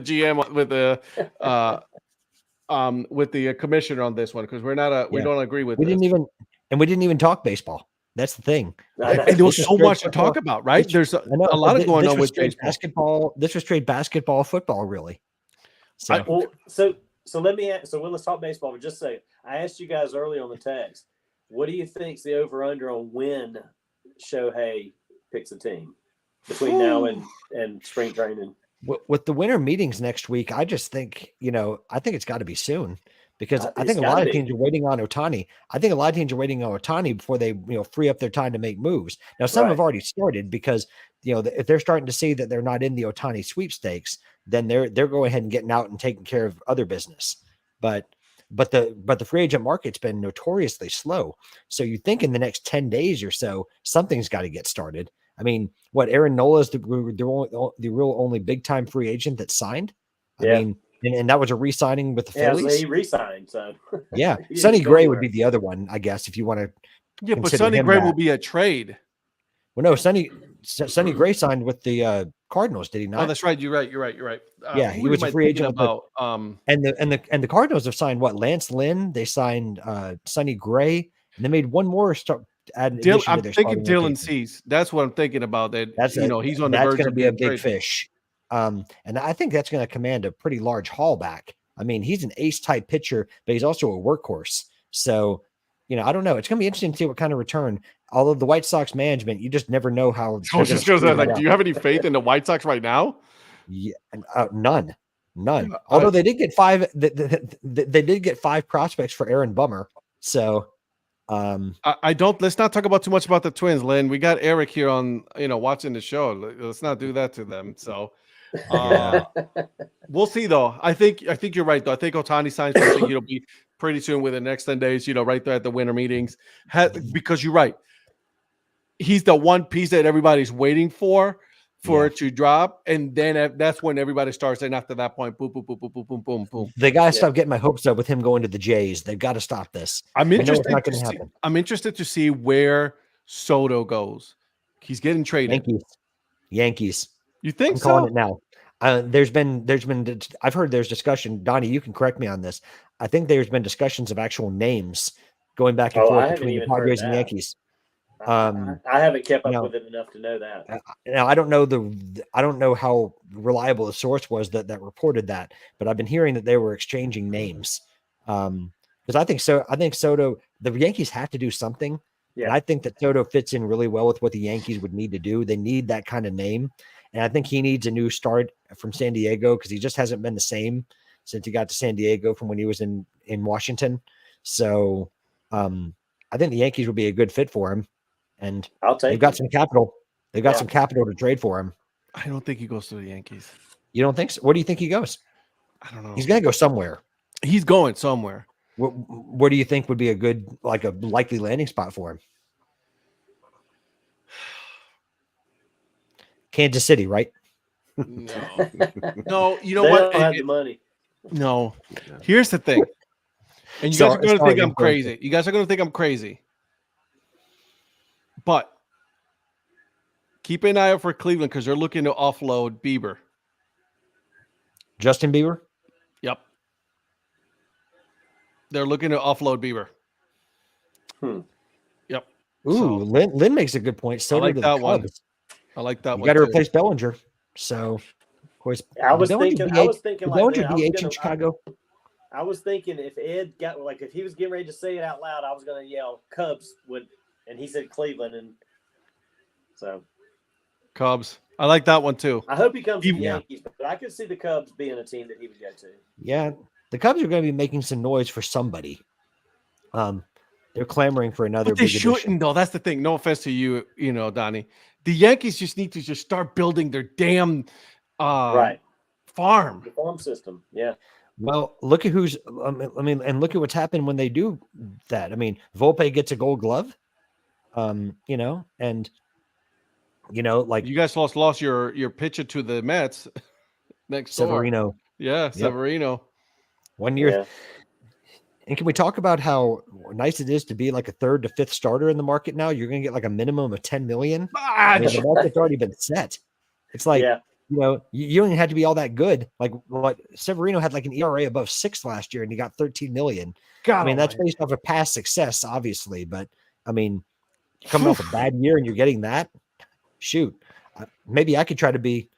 GM with the commissioner on this one, because we don't agree with. We didn't even talk baseball. That's the thing. And there was so much to talk about, right? There's a lot of going on with basketball. This was straight basketball, football, really. So let's talk baseball for just a second. I asked you guys early on the text, what do you think's the over under on when Shohei picks a team between now and spring training? With the winter meetings next week, I just think, I think it's got to be soon, because I think a lot of teams are waiting on Ohtani. I think a lot of teams are waiting on Ohtani before they, free up their time to make moves. Now, some have already started because, if they're starting to see that they're not in the Ohtani sweepstakes, then they're going ahead and getting out and taking care of other business. But the free agent market's been notoriously slow. So you think in the next 10 days or so, something's got to get started. I mean, Aaron Nola is the real only big time free agent that signed. I mean, and that was a re-signing with the Phillies. He re-signed. So yeah, Sonny Gray would be the other one, I guess, if you want to. Yeah, but Sonny Gray will be a trade. Well, no, Sonny Gray signed with the Cardinals, did he not? Oh, that's right. You're right. Yeah, he was a free agent. And the Cardinals have signed Lance Lynn. They signed Sonny Gray, and they made one more start. I'm thinking Dylan Cease. That's what I'm thinking about. He's on the verge. That's going to be a big fish. And I think that's going to command a pretty large haulback. I mean, he's an ace type pitcher, but he's also a workhorse. So, I don't know. It's going to be interesting to see what kind of return. Although the White Sox management, you just never know how. Do you have any faith in the White Sox right now? Yeah, none. Although they did get five. They did get 5 prospects for Aaron Bummer. So I don't. Let's not talk about too much about the Twins, Lynn. We got Eric here on, watching the show. Let's not do that to them. So, we'll see though. I think you're right though. I think Ohtani signs for, I think it'll be pretty soon within the next 10 days. Right there at the winter meetings, because you're right. He's the one piece that everybody's waiting for it to drop, and then that's when everybody starts. And after that point, boom, boom, boom, boom, boom, boom, boom, boom. They got to stop getting my hopes up with him going to the Jays. They've got to stop this. I'm interested to see where Soto goes. He's getting traded. Yankees. You think I'm so? calling it now. There's been. I've heard there's discussion. Donnie, you can correct me on this. I think there's been discussions of actual names going back and forth between the Padres and Yankees. I haven't kept up with it enough to know that. Now I don't know how reliable the source was that reported that, but I've been hearing that they were exchanging names. Because I think Soto, the Yankees have to do something. Yeah. And I think that Soto fits in really well with what the Yankees would need to do. They need that kind of name. And I think he needs a new start from San Diego because he just hasn't been the same since he got to San Diego from when he was in Washington. So I think the Yankees would be a good fit for him. And they've got some capital. They've got some capital to trade for him. I don't think he goes to the Yankees. You don't think so? Where do you think he goes? I don't know. He's going to go somewhere. He's going somewhere. Where do you think would be a good, like a likely landing spot for him? Kansas City, right? No. You know what? They don't have the money. No. Here's the thing. And you guys are going to think I'm crazy. You guys are going to think I'm crazy. But keep an eye out for Cleveland because they're looking to offload Bieber. Justin Bieber? Yep. They're looking to offload Bieber. Yep. Ooh, so, Lynn makes a good point. So I like that one. I like that one. You got to replace Bellinger. So, of course, I was thinking Bellinger DH in Chicago. I was thinking if Ed got if he was getting ready to say it out loud, I was going to yell Cubs would. And he said Cleveland, and so Cubs. I like that one too. I hope he comes to the Yankees, but I could see the Cubs being a team that he would go to. Yeah, the Cubs are going to be making some noise for somebody. They're clamoring for another. But they shouldn't, though. That's the thing. No offense to you, Donnie. The Yankees just need to just start building their damn farm. The farm system. Yeah. Well, look at who's. And look at what's happened when they do that. I mean, Volpe gets a Gold Glove. And like you guys lost your pitcher to the Mets next Severino. Door. Yeah, Severino. 1 year. Yeah. And can we talk about how nice it is to be like a third to fifth starter in the market now? You're going to get like a minimum of $10 million. The market's already been set. It's like you don't even have to be all that good. Like what Severino had like an ERA above 6 last year, and he got $13 million. That's based off of past success, obviously, but coming off a bad year and you're getting that, shoot. Maybe I could try to be.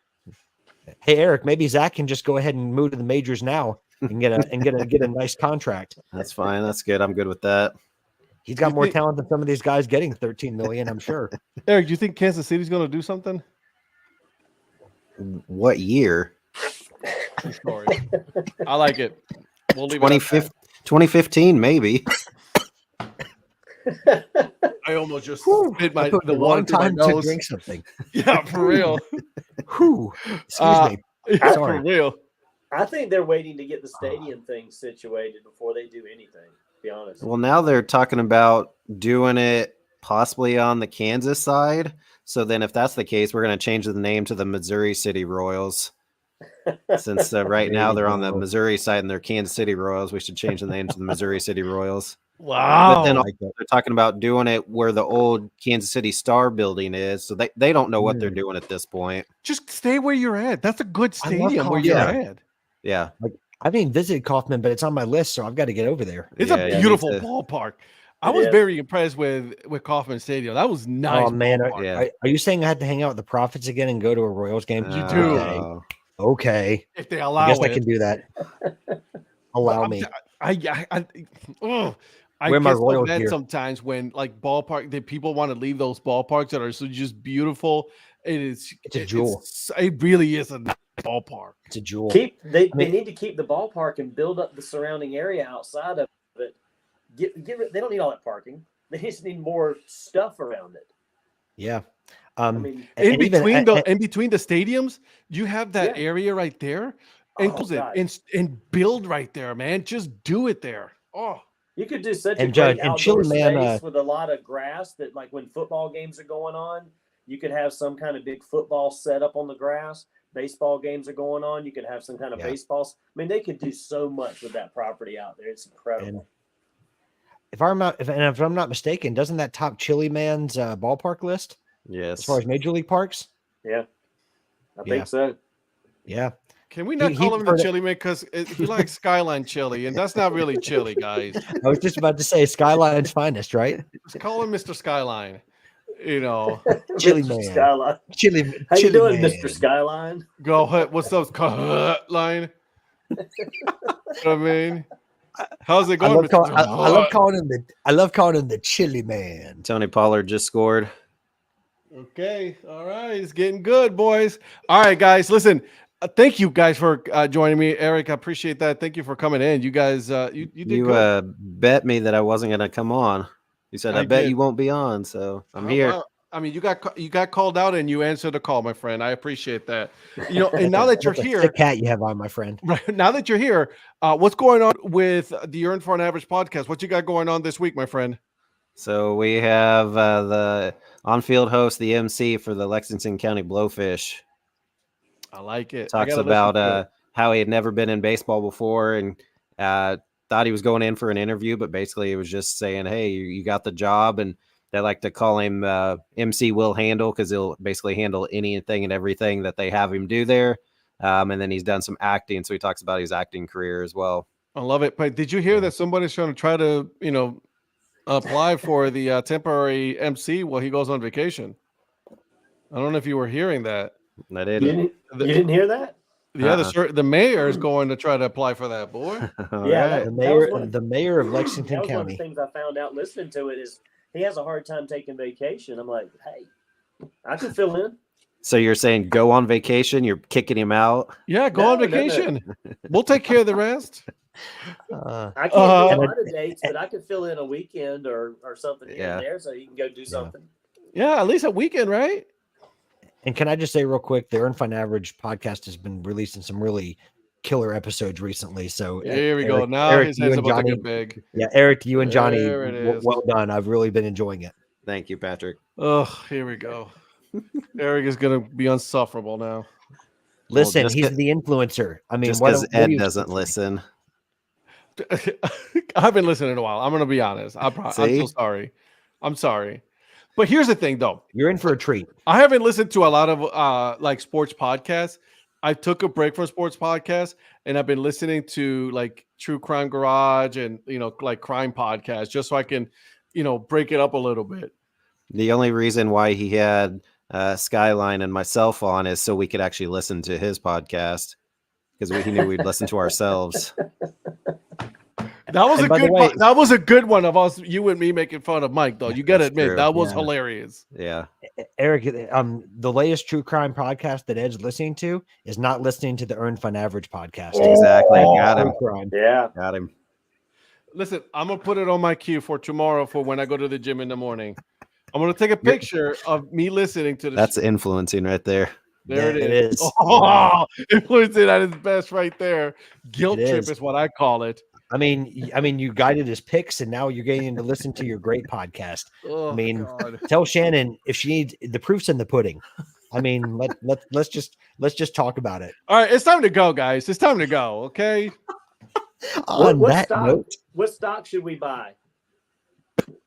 Hey Eric, maybe Zach can just go ahead and move to the majors now and get a nice contract. That's fine. That's good. I'm good with that. He's got more talent than some of these guys getting $13 million, I'm sure. Eric, do you think Kansas City's going to do something? What year? I like it. We'll leave 2015, maybe. I almost just spit the one time to drink something. Yeah, for real. Excuse me. For real. I think they're waiting to get the stadium thing situated before they do anything, to be honest. Well, now they're talking about doing it possibly on the Kansas side. So then if that's the case, we're going to change the name to the Missouri City Royals. Since right now they're on the Missouri side and they're Kansas City Royals, we should change the name to the Missouri City Royals. Wow. But then they're talking about doing it where the old Kansas City Star building is. So they don't know what they're doing at this point. Just stay where you're at. That's a good stadium where you're at. Yeah. I haven't visited Kaufman, but it's on my list, so I've got to get over there. It's a beautiful ballpark. I was very impressed with Kaufman Stadium. That was nice. Oh, man. Are you saying I had to hang out with the Profits again and go to a Royals game? You do. Okay. If they allow I guess I can do that. Allow me. I Wear my Royal gear. Sometimes when like ballpark, people want to leave those ballparks that are so just beautiful. It's a jewel. It really is a nice ballpark. It's a jewel. They need to keep the ballpark and build up the surrounding area outside of it They don't need all that parking. They just need more stuff around it. Yeah. I mean, in between the stadiums, you have that area right there, and build right there, man. Just do it there. Oh, you could do such a great outdoor Chili, space with a lot of grass that, like, when football games are going on, you could have some kind of big football set up on the grass. Baseball games are going on, you could have some kind of baseballs. I mean, they could do so much with that property out there. It's incredible. And if I'm not mistaken, doesn't that top Chili Man's ballpark list? Yes. As far as major league parks? Yeah. I think so. Yeah. Can we not call him the Chili Man? Because he likes Skyline chili, and that's not really chili, guys. I was just about to say Skyline's finest, right? Just call him Mr. Skyline. You know, Chili Man. Skyline. How you doing, Mr. Skyline? Go ahead. What's up, Skyline? I mean, how's it going? I love calling him the Chili Man. Tony Pollard just scored. Okay. All right. It's getting good, boys. All right, guys. Listen, thank you guys for joining me. Eric, I appreciate that. Thank you for coming in. You guys, you did good. Bet me that I wasn't going to come on. You said, I bet you won't be on. So I'm here. Well, I mean, you got called out and you answered the call, my friend. I appreciate that. You know, and now that you're here, the cat you have on, my friend. Right, now that you're here, what's going on with the Earn for an Average podcast? What you got going on this week, my friend? So we have the on-field host, the MC for the Lexington County Blowfish. I like it. Talks about how he had never been in baseball before and thought he was going in for an interview, but basically it was just saying, hey, you got the job. And they like to call him MC Will Handle because he'll basically handle anything and everything that they have him do there. And then he's done some acting. So he talks about his acting career as well. I love it. But did you hear that somebody's trying to try to, apply for the temporary MC while he goes on vacation? I don't know if you were hearing that. I didn't. You didn't hear that? Yeah, the mayor is going to try to apply for that, boy. Yeah, the mayor of Lexington County. One of County. the things I found out listening to it is he has a hard time taking vacation. I'm like, hey, I can fill in. So you're saying go on vacation? You're kicking him out? Yeah, go on vacation. No. We'll take care of the rest. I can't do a lot of dates, but I could fill in a weekend or something here and there so you can go do something. Yeah, at least a weekend, right? And can I just say real quick, the Earn Fun Average podcast has been releasing some really killer episodes recently. So here we go. Now his head's about to get big. Yeah, Eric, you and Johnny, well done. I've really been enjoying it. Thank you, Patrick. Oh, here we go. Eric is going to be insufferable now. Listen, he's the influencer. I mean, because Ed doesn't listen. I've been listening a while. I'm going to be honest. I'm so sorry. I'm sorry. But here's the thing, though. You're in for a treat. I haven't listened to a lot of like sports podcasts. I took a break from sports podcasts, and I've been listening to like True Crime Garage and like crime podcasts, just so I can, break it up a little bit. The only reason why he had Skyline and myself on is so we could actually listen to his podcast because he knew we'd listen to ourselves. That was that was a good one of us, you and me making fun of Mike, though. You got to admit, that was hilarious. Yeah. Eric, the latest true crime podcast that Ed's listening to is not listening to the Earn Fun Average podcast. Exactly. Got him. Yeah. Got him. Listen, I'm going to put it on my queue for tomorrow for when I go to the gym in the morning. I'm going to take a picture of me listening to this. That's influencing right there. There it is. Oh, influencing at its best right there. Guilt trip is what I call it. I mean, you guided his picks, and now you're getting to listen to your great podcast. Oh, I mean, God. Tell Shannon if she needs the proof's in the pudding. I mean, let's just talk about it. All right, it's time to go, guys. It's time to go. Okay. What stock should we buy?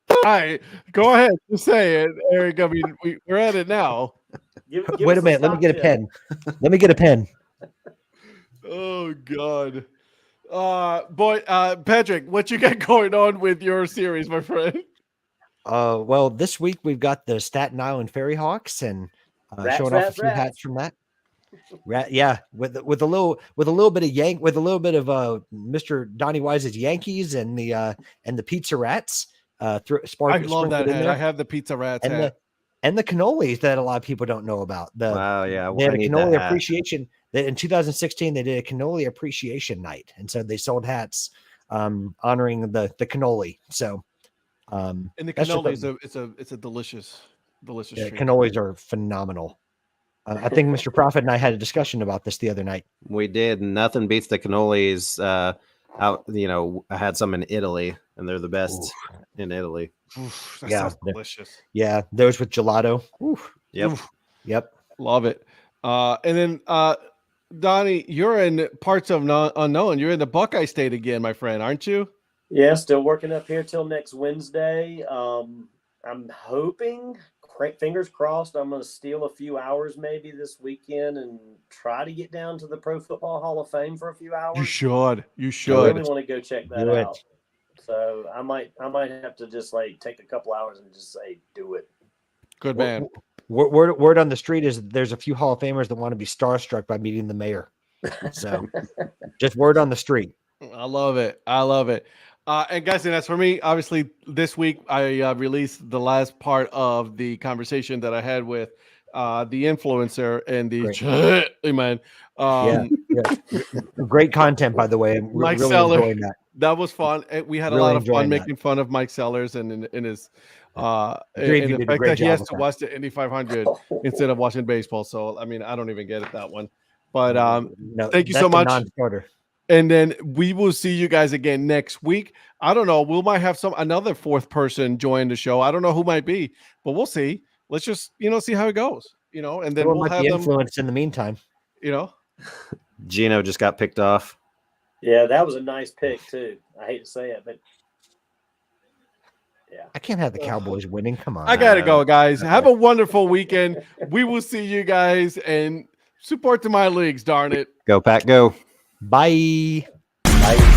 All right, go ahead. Just say it, Eric. I mean, we're at it now. Wait a minute. Let me get a pen. Let me get a pen. Oh God. Patrick, what you got going on with your series, my friend? Well, this week we've got the Staten Island Fairy Hawks and showing off a few hats from that. Yeah, with a little bit of Mr. Donnie Wise's Yankees and the Pizza Rats. I love that hat. I have the Pizza Rats hat. And the cannolis that a lot of people don't know about. Wow, yeah. They had a cannoli appreciation. In 2016, they did a cannoli appreciation night. And so they sold hats honoring the cannoli. So, And the that's just cannoli it's a delicious treat. cannolis are phenomenal. I think Mr. Prophet and I had a discussion about this the other night. We did. Nothing beats the cannolis. Out, I had some in Italy, and they're the best in Italy. Oof, that Yeah, sounds delicious. Yeah, those with gelato. Oof. Yep. Oof, Yep. love it. And then Donnie, you're in parts of unknown. You're in the Buckeye State again, my friend, aren't you? Yeah, still working up here till next Wednesday. I'm hoping, fingers crossed, I'm going to steal a few hours maybe this weekend and try to get down to the Pro Football Hall of Fame for a few hours. You should. I really want to go check that Do it. out. So I might have to just like take a couple hours and just say, do it. Good man. Word on the street is there's a few Hall of Famers that want to be starstruck by meeting the mayor. So just word on the street. I love it. And guys, and as for me, obviously this week I released the last part of the conversation that I had with the influencer and the man. Great content, by the way. Mike really Seller. enjoying that. That was fun. We had Really a lot of fun enjoying that. making fun of Mike Sellers and in his Three of and you the did a fact great that he job has with to that. watch the Indy 500 instead of watching baseball. So I mean, I don't even get it, that one. But No, thank you that's so a much. non-starter. And then we will see you guys again next week. I don't know. We might have another fourth person join the show. I don't know who might be, but we'll see. Let's just, see how it goes, and then Someone we'll might have be them, influenced in the meantime. Gino just got picked off. Yeah, that was a nice pick too. I hate to say it, but yeah. I can't have the Cowboys winning. Come on. I got to go, guys. Have a wonderful weekend. We will see you guys and support to my leagues, darn it. Go, Pack, go. Bye. Bye.